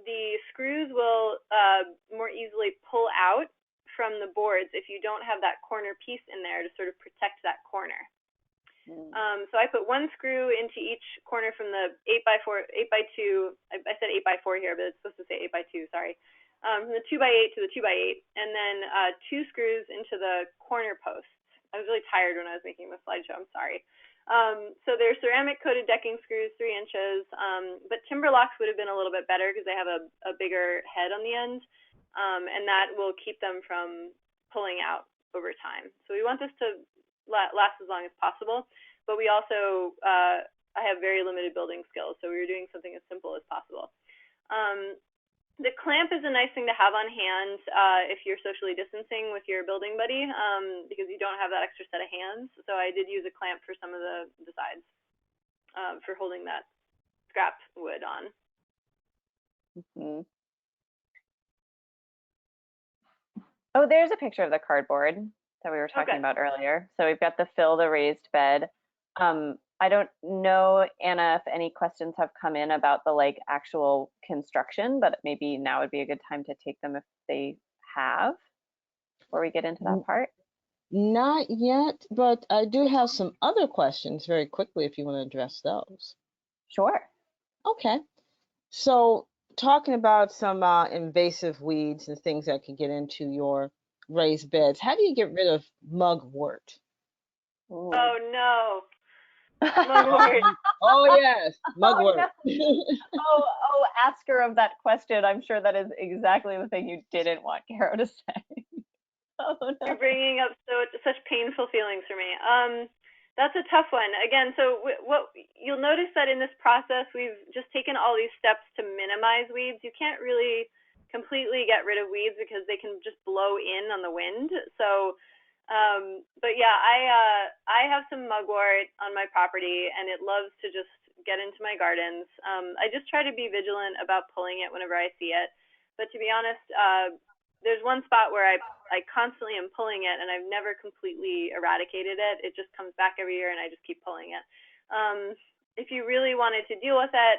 the screws will more easily pull out from the boards if you don't have that corner piece in there to sort of protect that corner. So I put one screw into each corner from the 8x2, I said 8x4 here, but it's supposed to say 8x2, sorry. From the 2x8 to the 2x8, and then 2 screws into the corner posts. I was really tired when I was making the slideshow, I'm sorry. So they're ceramic coated decking screws, 3 inches, but timber locks would have been a little bit better because they have a bigger head on the end, and that will keep them from pulling out over time. So we want this to last as long as possible, but we also, I have very limited building skills, so we were doing something as simple as possible. The clamp is a nice thing to have on hand if you're socially distancing with your building buddy, because you don't have that extra set of hands. So I did use a clamp for some of the sides for holding that scrap wood on. Oh, there's a picture of the cardboard that we were talking about earlier. So we've got the fill the raised bed. I don't know, Anna, if any questions have come in about the like actual construction, but maybe now would be a good time to take them if they have, before we get into that part. Not yet, but I do have some other questions very quickly if you want to address those. Sure. Okay. So talking about some invasive weeds and things that can get into your raised beds, how do you get rid of mugwort? Oh no. Mugwort. Oh yes, mugwort. Oh, ask her of that question. I'm sure that is exactly the thing you didn't want Caro to say. Oh, no. You're bringing up such painful feelings for me. That's a tough one. Again, so what you'll notice that in this process, we've just taken all these steps to minimize weeds. You can't really completely get rid of weeds because they can just blow in on the wind. So, but yeah, I have some mugwort on my property, and it loves to just get into my gardens. I just try to be vigilant about pulling it whenever I see it. But to be honest, there's one spot where I constantly am pulling it, and I've never completely eradicated it. It just comes back every year, and I just keep pulling it. If you really wanted to deal with it,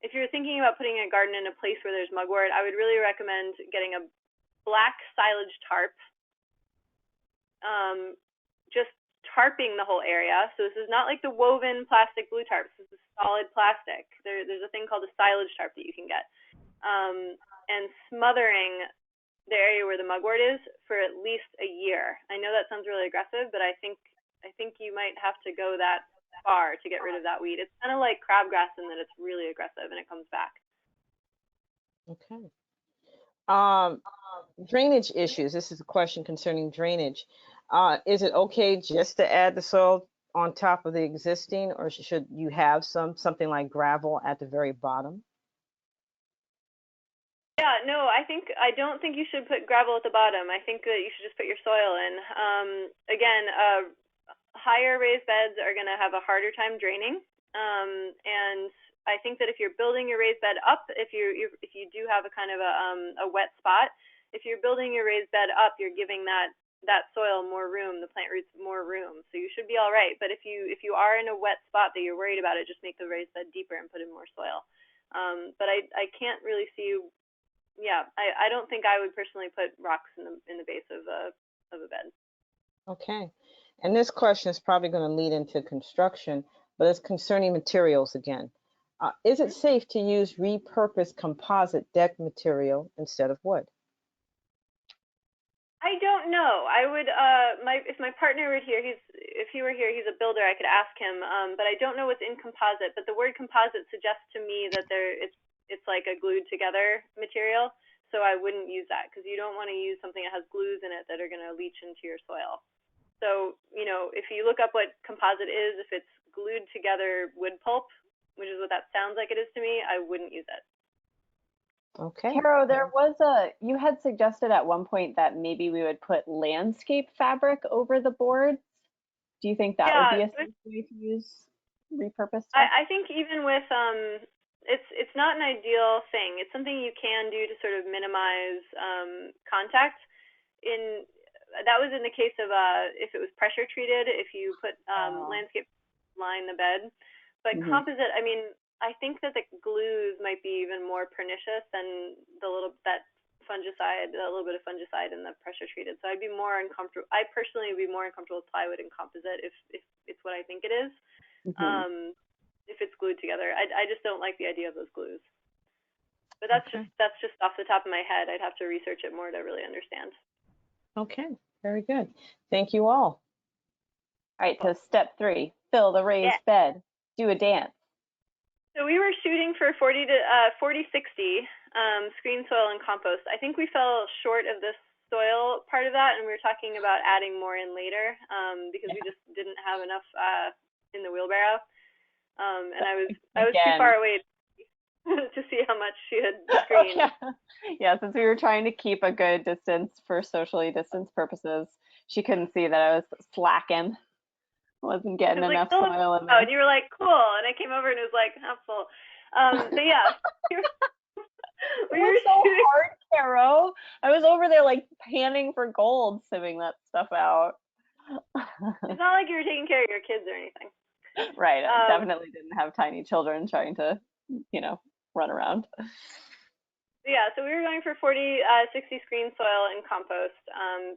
if you're thinking about putting a garden in a place where there's mugwort, I would really recommend getting a black silage tarp just tarping the whole area. So this is not like the woven plastic blue tarps. This is solid plastic. There's a thing called a silage tarp that you can get. And smothering the area where the mugwort is for at least a year. I know that sounds really aggressive, but I think you might have to go that far to get rid of that weed. It's kind of like crabgrass in that it's really aggressive and it comes back. Okay. Drainage issues. This is a question concerning drainage. Is it okay just to add the soil on top of the existing, or should you have something like gravel at the very bottom? Yeah, no, I don't think you should put gravel at the bottom. I think that you should just put your soil in. Again, higher raised beds are going to have a harder time draining, and I think that if you're building your raised bed up, if you do have a kind of a wet spot, if you're building your raised bed up, you're giving that soil more room, the plant roots more room, so you should be all right. But if you are in a wet spot that you're worried about it, just make the raised bed deeper and put in more soil. But I can't really see. Yeah, I don't think I would personally put rocks in the base of a bed. Okay. And this question is probably going to lead into construction, but it's concerning materials again. Is it safe to use repurposed composite deck material instead of wood? I don't know. I would if my partner were here, if he were here, he's a builder. I could ask him. But I don't know what's in composite. But the word composite suggests to me that it's like a glued together material. So I wouldn't use that because you don't want to use something that has glues in it that are going to leach into your soil. So, if you look up what composite is, if it's glued together wood pulp, which is what that sounds like it is to me, I wouldn't use it. Okay. Caro, you had suggested at one point that maybe we would put landscape fabric over the boards. Do you think that would be a safe way to use repurposed stuff? I think even with it's not an ideal thing. It's something you can do to sort of minimize contact. That was in the case of if it was pressure treated, if you put landscape line the bed. But composite, I mean, I think that the glues might be even more pernicious than a little bit of fungicide in the pressure treated. So I'd be more uncomfortable. I personally would be more uncomfortable with plywood and composite if it's what I think it is. If it's glued together, I just don't like the idea of those glues. But that's just off the top of my head. I'd have to research it more to really understand. Okay, very good. Thank you all. All right, so step 3, fill the raised bed, do a dance. So we were shooting for 40-60 screen soil and compost. I think we fell short of the soil part of that, and we were talking about adding more in later because we just didn't have enough in the wheelbarrow. And I was too far away to see how much she had screened. Yeah, since we were trying to keep a good distance for socially distanced purposes, she couldn't see that I was slacking. Wasn't getting enough soil in there. And you were like, cool. And I came over and it was like, half full. But yeah. We were so hard, Caro. I was over there like panning for gold, sieving that stuff out. It's not like you were taking care of your kids or anything. Right. I definitely didn't have tiny children trying to, run around. Yeah, so we were going for 40-60 screen soil and compost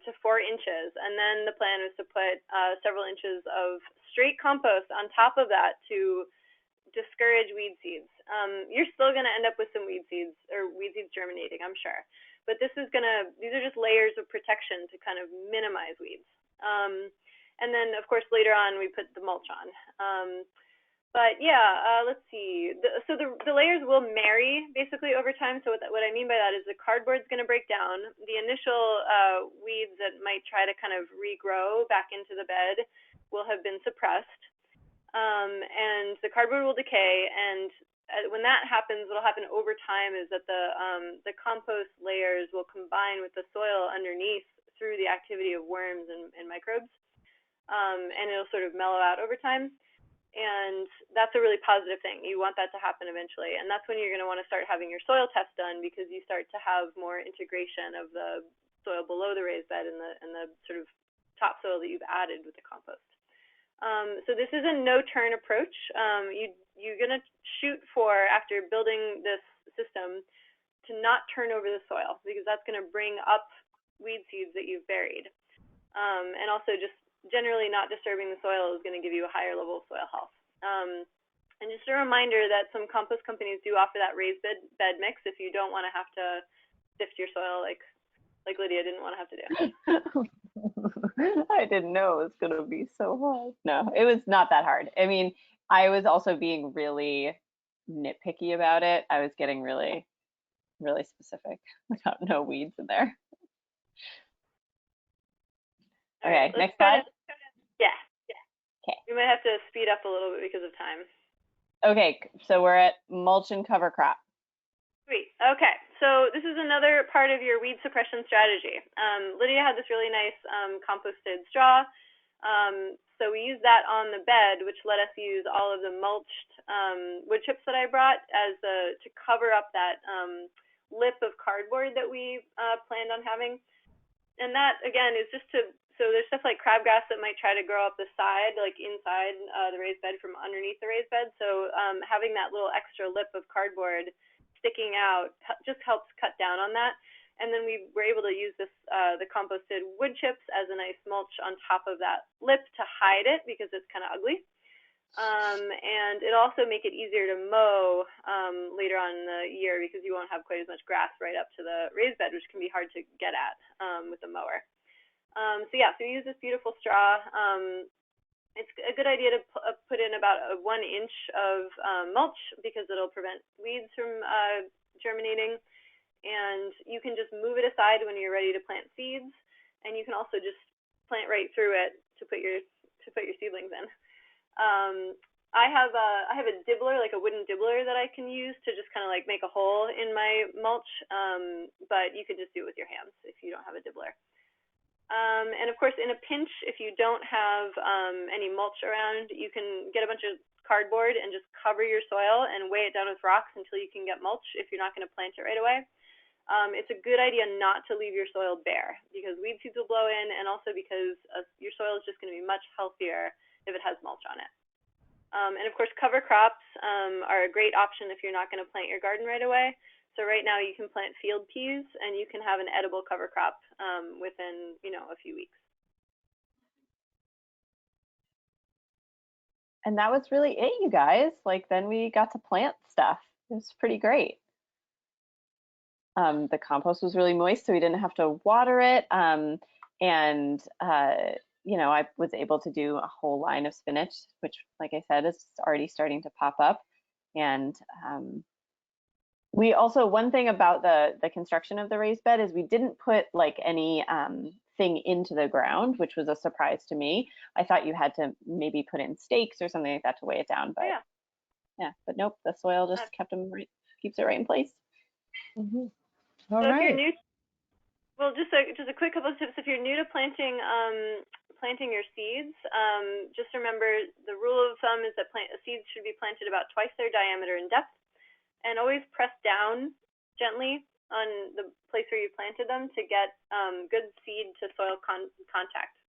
to 4 inches. And then the plan was to put several inches of straight compost on top of that to discourage weed seeds. You're still going to end up with some weed seeds germinating, I'm sure. But these are just layers of protection to kind of minimize weeds. And then, of course, later on, we put the mulch on. But yeah, let's see. So the layers will marry basically over time. So what I mean by that is the cardboard's going to break down. The initial weeds that might try to kind of regrow back into the bed will have been suppressed. And the cardboard will decay. And when that happens, what'll happen over time is that the compost layers will combine with the soil underneath through the activity of worms and microbes. And it'll sort of mellow out over time. And that's a really positive thing. You want that to happen eventually. And that's when you're going to want to start having your soil test done, because you start to have more integration of the soil below the raised bed and the sort of topsoil that you've added with the compost. So this is a no-turn approach. You're going to shoot for, after building this system, to not turn over the soil, because that's going to bring up weed seeds that you've buried. And also just generally not disturbing the soil is going to give you a higher level of soil health. And just a reminder that some compost companies do offer that raised bed mix if you don't want to have to sift your soil like Lydia didn't want to have to do. I didn't know it was going to be so hard. No, it was not that hard. I mean, I was also being really nitpicky about it. I was getting really, really specific about no weeds in there. Okay, next slide. Yeah. Okay. We might have to speed up a little bit because of time. Okay, so we're at mulch and cover crop. Sweet. Okay, so this is another part of your weed suppression strategy. Lydia had this really nice composted straw. So we used that on the bed, which let us use all of the mulched wood chips that I brought to cover up that lip of cardboard that we planned on having. And that, again, is just so there's stuff like crabgrass that might try to grow up the side, like inside the raised bed from underneath the raised bed. So having that little extra lip of cardboard sticking out just helps cut down on that. And then we were able to use this, the composted wood chips as a nice mulch on top of that lip to hide it because it's kind of ugly. And it'll also make it easier to mow later on in the year because you won't have quite as much grass right up to the raised bed, which can be hard to get at with the mower. So we use this beautiful straw. It's a good idea to put in about 1 inch of mulch because it'll prevent weeds from germinating. And you can just move it aside when you're ready to plant seeds, and you can also just plant right through it to put your seedlings in. I have a dibbler, like a wooden dibbler that I can use to just kind of like make a hole in my mulch, but you could just do it with your hands if you don't have a dibbler. And of course, in a pinch, if you don't have any mulch around, you can get a bunch of cardboard and just cover your soil and weigh it down with rocks until you can get mulch if you're not going to plant it right away. It's a good idea not to leave your soil bare because weed seeds will blow in, and also because your soil is just going to be much healthier if it has mulch on it. And of course, cover crops are a great option if you're not going to plant your garden right away. So right now you can plant field peas and you can have an edible cover crop within, a few weeks. And that was really it, you guys. Like, then we got to plant stuff. It was pretty great. The compost was really moist, so we didn't have to water it. I was able to do a whole line of spinach, which, like I said, is already starting to pop up. And we also, one thing about the construction of the raised bed is we didn't put like any thing into the ground, which was a surprise to me. I thought you had to maybe put in stakes or something like that to weigh it down, but but nope, the soil just keeps it right in place. Mm-hmm. All right. If you're new, well, just a quick couple of tips. If you're new to planting your seeds, just remember the rule of thumb is that seeds should be planted about twice their diameter in depth, and always press down gently on the place where you planted them to get good seed to soil contact.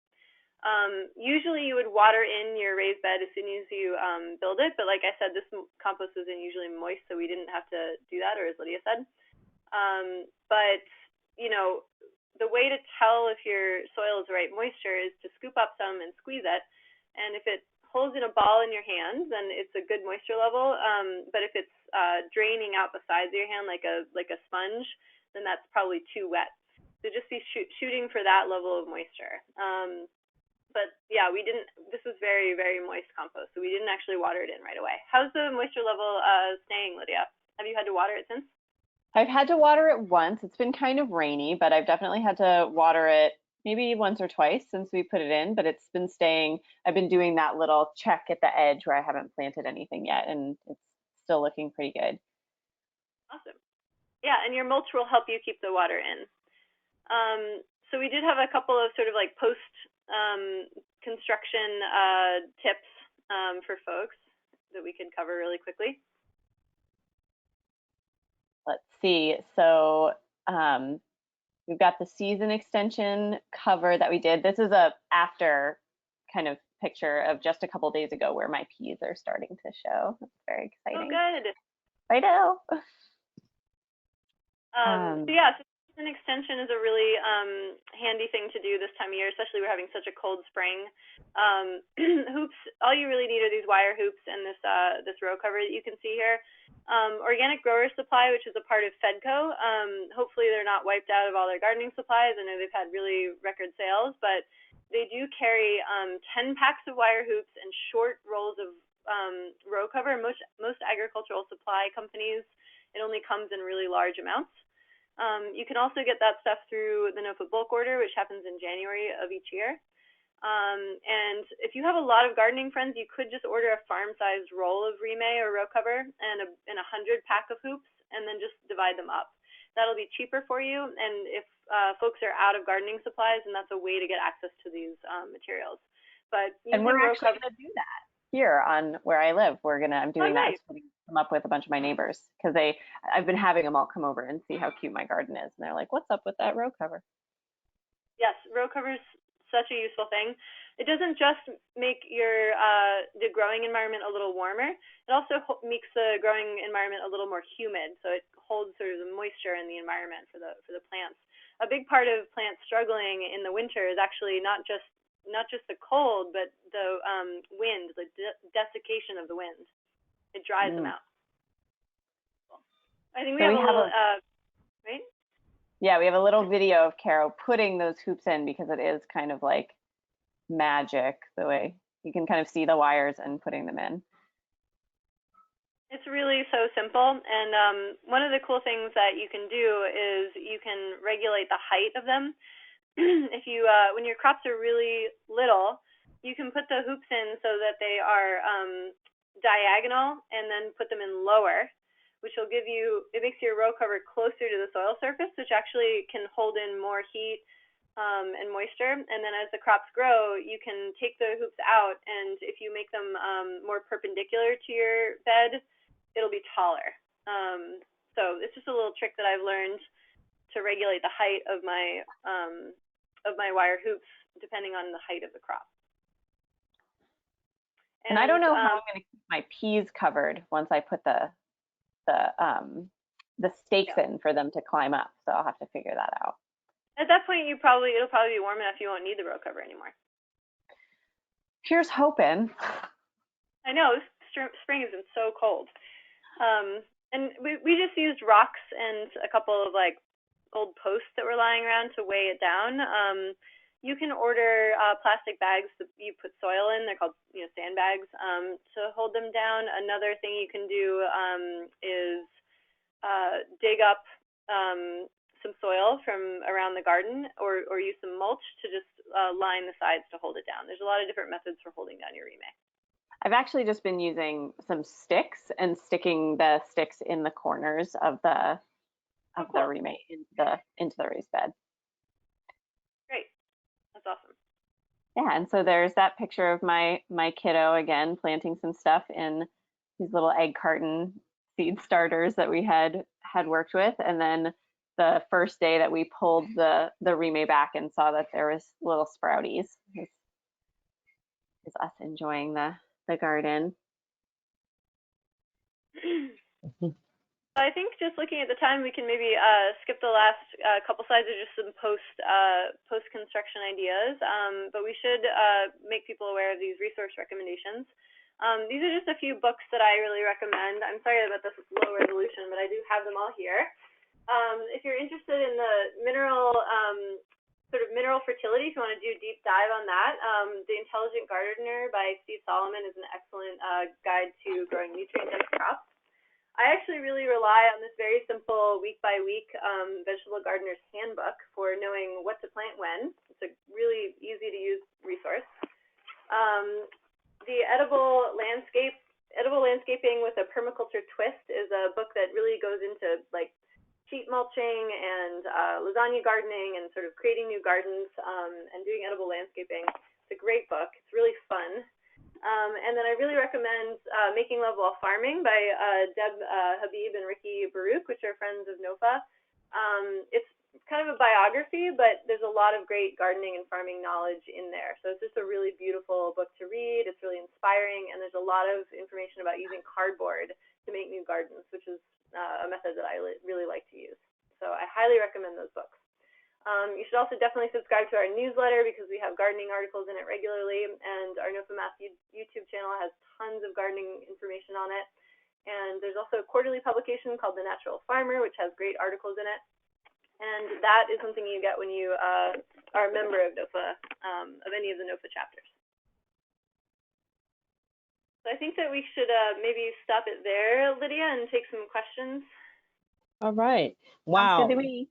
Usually you would water in your raised bed as soon as you build it, but like I said, this compost is usually moist, so we didn't have to do that, or as Lydia said. But the way to tell if your soil is the right moisture is to scoop up some and squeeze it. And if it holds in a ball in your hand, then it's a good moisture level. But if it's draining out the sides of your hand like a sponge, then that's probably too wet. So just be shooting for that level of moisture. But yeah, this was very, very moist compost, so we didn't actually water it in right away. How's the moisture level staying, Lydia? Have you had to water it since? I've had to water it once. It's been kind of rainy, but I've definitely had to water it maybe once or twice since we put it in, but it's been staying. I've been doing that little check at the edge where I haven't planted anything yet, and it's still looking pretty good. Awesome. Yeah, and your mulch will help you keep the water in. So we did have a couple of sort of like post construction tips for folks that we could cover really quickly. Let's see. So we've got the season extension cover that we did. This is a after kind of picture of just a couple days ago where my peas are starting to show. That's very exciting. Oh, good. I know. So yeah, so An extension is a really handy thing to do this time of year, especially we're having such a cold spring. Hoops, all you really need are these wire hoops and this row cover that you can see here. Organic Grower Supply, which is a part of Fedco. Hopefully they're not wiped out of all their gardening supplies. I know they've had really record sales, but they do carry 10 packs of wire hoops and short rolls of row cover. Most agricultural supply companies, it only comes in really large amounts. You can also get that stuff through the No-Foot bulk order, which happens in January of each year. And if you have a lot of gardening friends, you could just order a farm-sized roll of remay or row cover and a 100 pack of hoops, and then just divide them up. That'll be cheaper for you. And if folks are out of gardening supplies, then that's a way to get access to these materials. But and we're actually going to do that here on where I live. I'm doing that. Come up with a bunch of my neighbors because I've been having them all come over and see how cute my garden is, and they're like, "What's up with that row cover?" Yes, row cover is such a useful thing. It doesn't just make your the growing environment a little warmer. It also makes the growing environment a little more humid, so it holds sort of the moisture in the environment for the plants. A big part of plants struggling in the winter is actually not just the cold, but the wind, the desiccation of the wind. It dries them out. I think we have a little, right? Yeah, we have a little video of Caro putting those hoops in because it is kind of like magic the way you can kind of see the wires and putting them in. It's really so simple, and one of the cool things that you can do is you can regulate the height of them. If you, when your crops are really little, you can put the hoops in so that they are diagonal and then put them in lower, which will give you, it makes your row cover closer to the soil surface, which actually can hold in more heat and moisture. And then as the crops grow, you can take the hoops out, and if you make them more perpendicular to your bed, it'll be taller. So it's just a little trick that I've learned to regulate the height of my wire hoops depending on the height of the crop. And I don't know how I'm going to keep my peas covered once I put the stakes in for them to climb up. So I'll have to figure that out. At that point, it'll probably be warm enough you won't need the row cover anymore. Here's hoping. I know, spring has been so cold. And we just used rocks and a couple of like old posts that were lying around to weigh it down. You can order plastic bags that you put soil in. They're called, sandbags, to hold them down. Another thing you can do is dig up some soil from around the garden, or use some mulch to just line the sides to hold it down. There's a lot of different methods for holding down your remay. I've actually just been using some sticks and sticking the sticks in the corners of the remay into the raised bed. Great, that's awesome. Yeah, and so there's that picture of my kiddo again planting some stuff in these little egg carton seed starters that we had worked with, and then the first day that we pulled the remay back and saw that there was little sprouties. Is us enjoying the garden. I think just looking at the time, we can maybe skip the last couple slides of just some post-construction ideas, but we should make people aware of these resource recommendations. These are just a few books that I really recommend. I'm sorry about this low resolution, but I do have them all here. If you're interested in the mineral fertility, if you want to do a deep dive on that, The Intelligent Gardener by Steve Solomon is an excellent guide to growing nutrient-dense crops. I actually really rely on this very simple week-by-week vegetable gardener's handbook for knowing what to plant when. It's a really easy-to-use resource. The Edible Landscaping with a Permaculture Twist is a book that really goes into like sheet mulching and lasagna gardening and sort of creating new gardens and doing edible landscaping. It's a great book. It's really fun. And then I really recommend Making Love While Farming by Deb Habib and Ricky Baruch, which are friends of NOFA. It's kind of a biography, but there's a lot of great gardening and farming knowledge in there. So it's just a really beautiful book to read. It's really inspiring, and there's a lot of information about using cardboard to make new gardens, which is a method that I really like to use. So I highly recommend those books. You should also definitely subscribe to our newsletter because we have gardening articles in it regularly, and our Facemasks YouTube channel has tons of gardening information on it. And there's also a quarterly publication called The Natural Farmer, which has great articles in it. And that is something you get when you are a member of NOFA, of any of the NOFA chapters. So I think that we should maybe stop it there, Lydia, and take some questions. All right. Wow. Sounds good to me.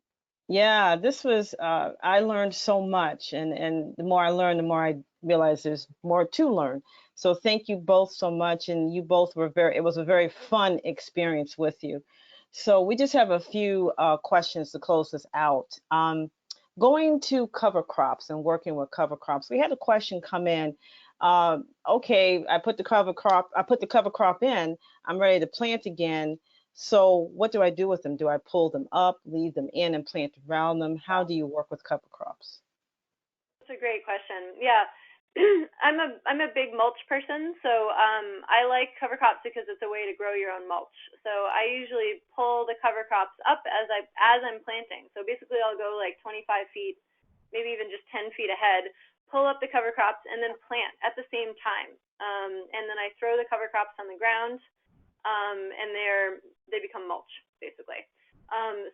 Yeah, this was, I learned so much, and the more I learned, the more I realized there's more to learn. So thank you both so much, and you both were it was a very fun experience with you. So we just have a few questions to close this out. Going to cover crops and working with cover crops, we had a question come in. Okay, I put the cover crop in, I'm ready to plant again. So what do I do with them? Do I pull them up, leave them in, and plant around them? How do you work with cover crops? That's a great question. Yeah, I'm a big mulch person, so I like cover crops because it's a way to grow your own mulch. So I usually pull the cover crops up as I'm planting. So basically, I'll go like 25 feet, maybe even just 10 feet ahead, pull up the cover crops, and then plant at the same time. And then I throw the cover crops on the ground. And they become mulch, basically.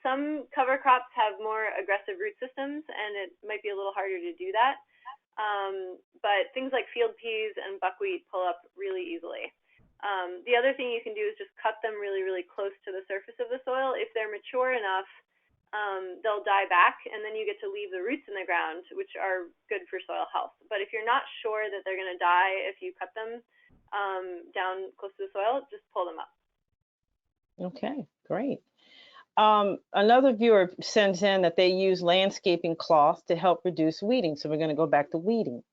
Some cover crops have more aggressive root systems, and it might be a little harder to do that. But things like field peas and buckwheat pull up really easily. The other thing you can do is just cut them really, really close to the surface of the soil. If they're mature enough, they'll die back, and then you get to leave the roots in the ground, which are good for soil health. But if you're not sure that they're going to die if you cut them down close to the soil, just pull them up. Okay, great. Another viewer sends in that they use landscaping cloth to help reduce weeding. So we're going to go back to weeding.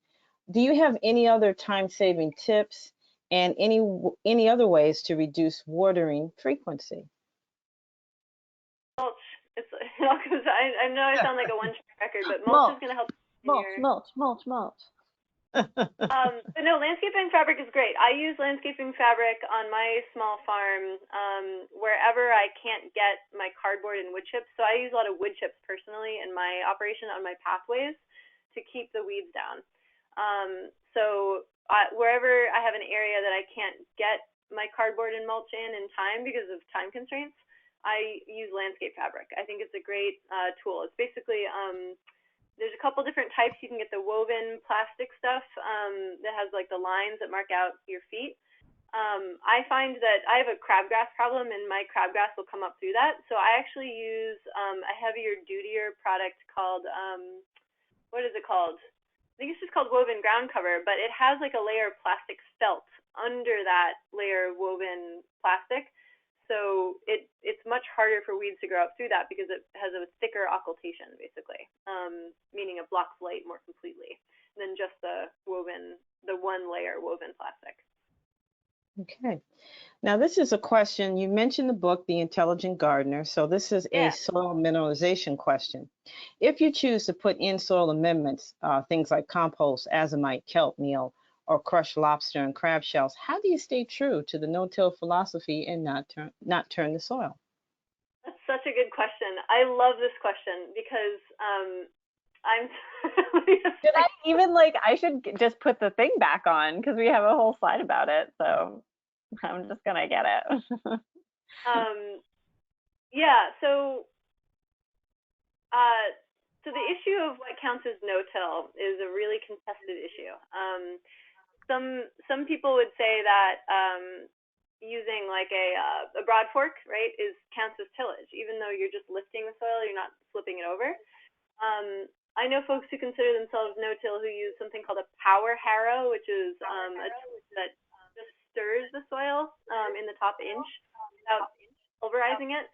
Do you have any other time-saving tips and any other ways to reduce watering frequency? Mulch. I know I sound like a one-track record, but mulch is going to help. Mulch. But no, landscaping fabric is great. I use landscaping fabric on my small farm wherever I can't get my cardboard and wood chips. So I use a lot of wood chips personally in my operation on my pathways to keep the weeds down. Wherever I have an area that I can't get my cardboard and mulch in time because of time constraints, I use landscape fabric. I think it's a great tool. It's basically there's a couple different types. You can get the woven plastic stuff that has like the lines that mark out your feet. I find that I have a crabgrass problem, and my crabgrass will come up through that. So I actually use a heavier, dutier product called, what is it called? I think it's just called woven ground cover, but it has like a layer of plastic felt under that layer of woven plastic. So it's much harder for weeds to grow up through that because it has a thicker occultation, basically, meaning it blocks light more completely than just the one layer woven plastic. Okay. Now this is a question. You mentioned the book, The Intelligent Gardener. So this is a soil mineralization question. If you choose to put in soil amendments, things like compost, azomite, kelp meal, or crushed lobster and crab shells, how do you stay true to the no-till philosophy and not turn the soil? That's such a good question. I love this question because Did I even I should just put the thing back on because we have a whole slide about it. So I'm just gonna get it. Yeah. So the issue of what counts as no-till is a really contested issue. Some people would say that using like a broad fork, right, counts as tillage, even though you're just lifting the soil, you're not flipping it over. I know folks who consider themselves no-till who use something called a power harrow, which is a tool that just stirs the soil in the top inch without pulverizing it.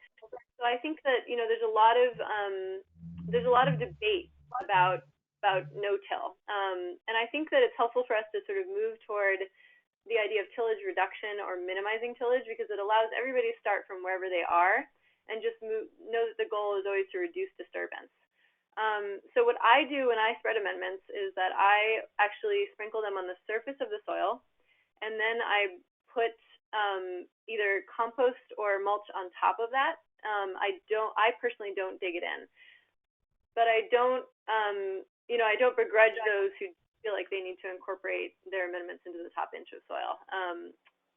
So I think that there's a lot of debate about no-till, and I think that it's helpful for us to sort of move toward the idea of tillage reduction or minimizing tillage because it allows everybody to start from wherever they are and just know that the goal is always to reduce disturbance. So what I do when I spread amendments is that I actually sprinkle them on the surface of the soil, and then I put either compost or mulch on top of that. I personally don't dig it in, but I don't, I don't begrudge those who feel like they need to incorporate their amendments into the top inch of soil.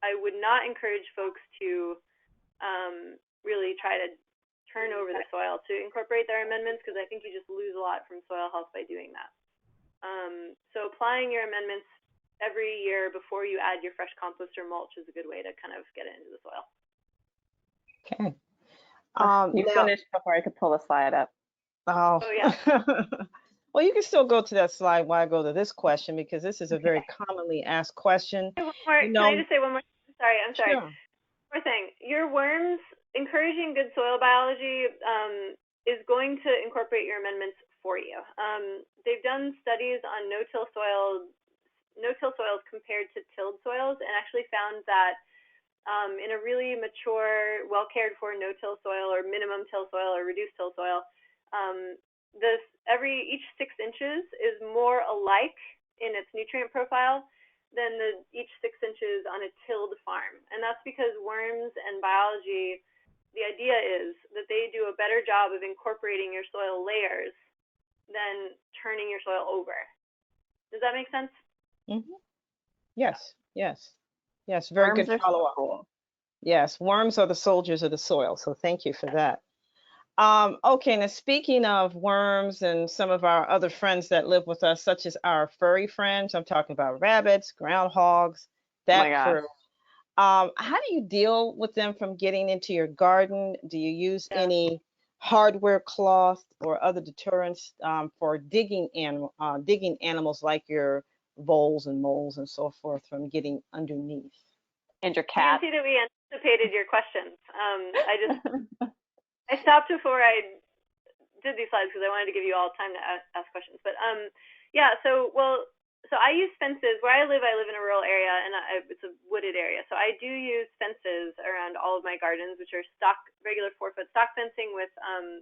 I would not encourage folks to really try to turn over the soil to incorporate their amendments, because I think you just lose a lot from soil health by doing that. So applying your amendments every year before you add your fresh compost or mulch is a good way to kind of get it into the soil. Okay. You now, finished before I could pull the slide up. Oh, yeah. Well, you can still go to that slide while I go to this question, because this is a very commonly asked question. Can I just say one more? I'm sorry. Sure. One more thing. Your worms, encouraging good soil biology is going to incorporate your amendments for you. They've done studies on no-till soils compared to tilled soils, and actually found that in a really mature, well-cared for no-till soil or minimum till soil or reduced till soil, each 6 inches is more alike in its nutrient profile than each 6 inches on a tilled farm. And that's because worms and biology, the idea is that they do a better job of incorporating your soil layers than turning your soil over. Does that make sense? Mm-hmm. Yes, yes, yes. Very Worms good are follow-up. so cool. Yes, worms are the soldiers of the soil. So thank you for that. Okay, now speaking of worms and some of our other friends that live with us, such as our furry friends, I'm talking about rabbits, groundhogs, that crew. How do you deal with them from getting into your garden? Do you use any hardware cloth or other deterrents for digging animals like your voles and moles and so forth from getting underneath? And your cat. You can see that we anticipated your questions. I stopped before I did these slides because I wanted to give you all time to ask questions. But so I use fences. Where I live in a rural area, and it's a wooded area. So I do use fences around all of my gardens, which are regular 4-foot stock fencing with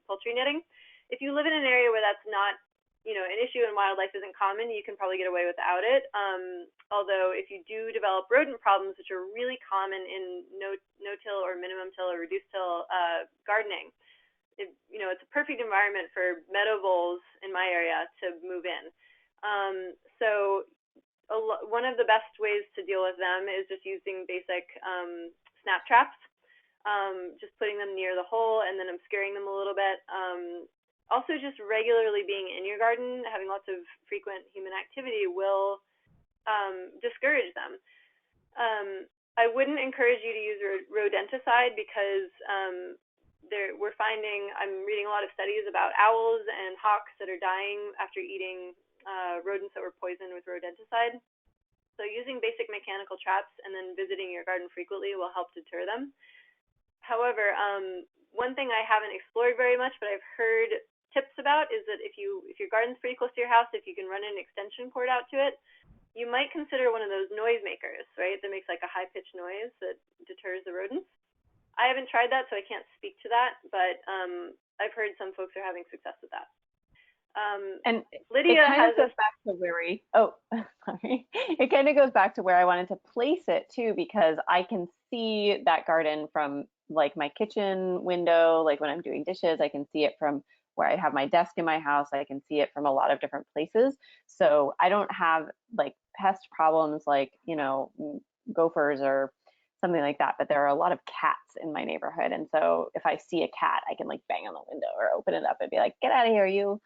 poultry netting. If you live in an area where that's not an issue and wildlife isn't common, you can probably get away without it. Although if you do develop rodent problems, which are really common in no-till or minimum till or reduced till gardening, it's a perfect environment for meadow voles in my area to move in. So one of the best ways to deal with them is just using basic snap traps, just putting them near the hole and then obscuring them a little bit. Also, just regularly being in your garden, having lots of frequent human activity will discourage them. I wouldn't encourage you to use rodenticide because I'm reading a lot of studies about owls and hawks that are dying after eating rodents that were poisoned with rodenticide. So using basic mechanical traps and then visiting your garden frequently will help deter them. However, one thing I haven't explored very much, but I've heard tips about, is that if your garden's pretty close to your house, if you can run an extension cord out to it, you might consider one of those noise makers, right? That makes like a high-pitched noise that deters the rodents. I haven't tried that, so I can't speak to that, but I've heard some folks are having success with that. And Lydia goes back to where sorry. It kind of goes back to where I wanted to place it too, because I can see that garden from like my kitchen window, like when I'm doing dishes, I can see it from where I have my desk in my house. I can see it from a lot of different places. So I don't have like pest problems like, gophers or something like that, but there are a lot of cats in my neighborhood. And so if I see a cat, I can like bang on the window or open it up and be like, get out of here, you.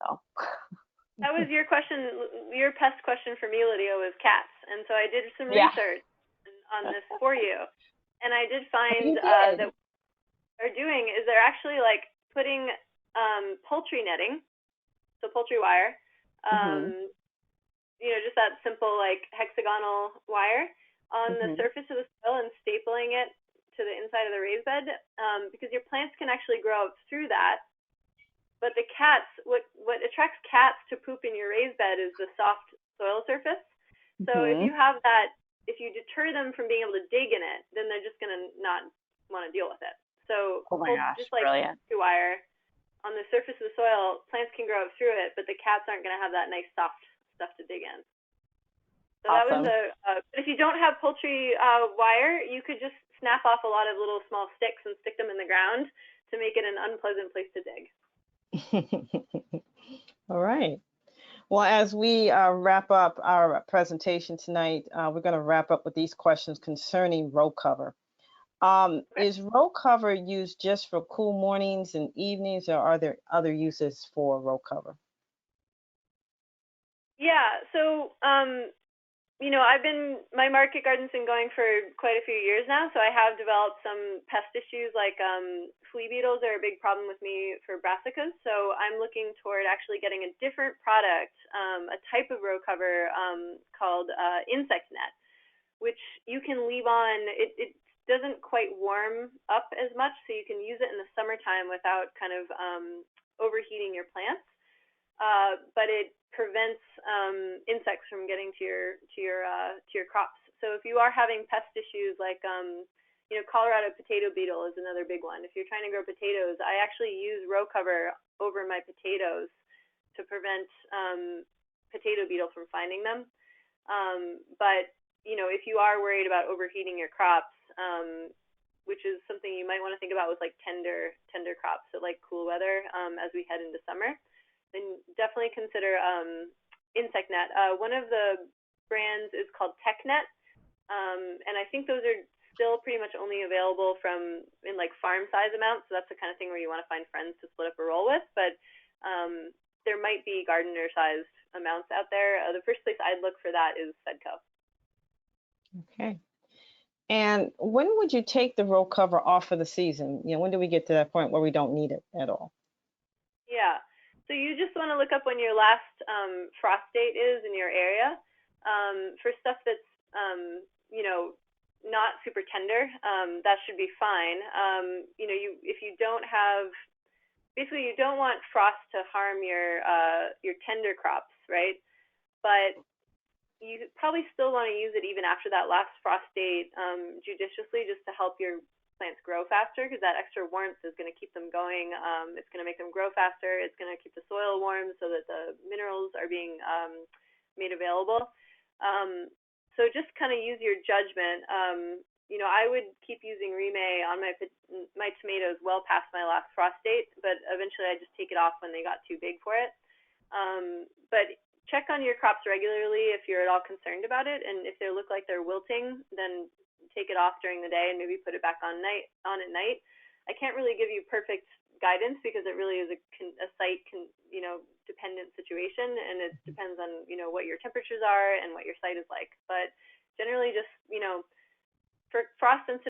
So. That was your question. Your pest question for me, Lydia, was cats. And so I did some research on this for you. And I did find that what they're doing is they're actually like putting poultry netting, so poultry wire, just that simple like hexagonal wire on the surface of the soil and stapling it to the inside of the raised bed, because your plants can actually grow up through that. But the cats, what attracts cats to poop in your raised bed is the soft soil surface. So if you have that, if you deter them from being able to dig in it, then they're just going to not want to deal with it. So just like poultry wire on the surface of the soil, plants can grow up through it, but the cats aren't going to have that nice soft stuff to dig in. So So that Awesome. was if you don't have poultry wire, you could just snap off a lot of little small sticks and stick them in the ground to make it an unpleasant place to dig. All right. Well, as we wrap up our presentation tonight, we're going to wrap up with these questions concerning row cover. Okay. Is row cover used just for cool mornings and evenings, or are there other uses for row cover? Yeah, so you know, my market garden's been going for quite a few years now, so I have developed some pest issues like flea beetles are a big problem with me for brassicas. So I'm looking toward actually getting a different product, a type of row cover called insect net, which you can leave on. It doesn't quite warm up as much, so you can use it in the summertime without kind of overheating your plants. But it prevents insects from getting to your crops. So if you are having pest issues like you know, Colorado potato beetle is another big one. If you're trying to grow potatoes, I actually use row cover over my potatoes to prevent potato beetle from finding them. But you know, if you are worried about overheating your crops, which is something you might want to think about with like tender crops, so like cool weather as we head into summer, then definitely consider insect net. One of the brands is called TechNet, and I think those are still pretty much only available in like farm size amounts. So that's the kind of thing where you want to find friends to split up a roll with. But there might be gardener sized amounts out there. The first place I'd look for that is Fedco. Okay. And when would you take the row cover off for the season? You know, when do we get to that point where we don't need it at all? Yeah. So you just want to look up when your last frost date is in your area. For stuff that's, you know, not super tender, that should be fine. You know, if you don't have, basically you don't want frost to harm your tender crops, right? But you probably still want to use it even after that last frost date judiciously, just to help your plants grow faster, because that extra warmth is going to keep them going. It's going to make them grow faster. It's going to keep the soil warm so that the minerals are being made available. So just kind of use your judgment. You know, I would keep using Remay on my tomatoes well past my last frost date, but eventually I just take it off when they got too big for it. But check on your crops regularly if you're at all concerned about it, and if they look like they're wilting, then take it off during the day and maybe put it back on at night. I can't really give you perfect guidance because it really is a site you know, dependent situation, and it depends on, you know, what your temperatures are and what your site is like. But generally, just, you know, for frost sensitive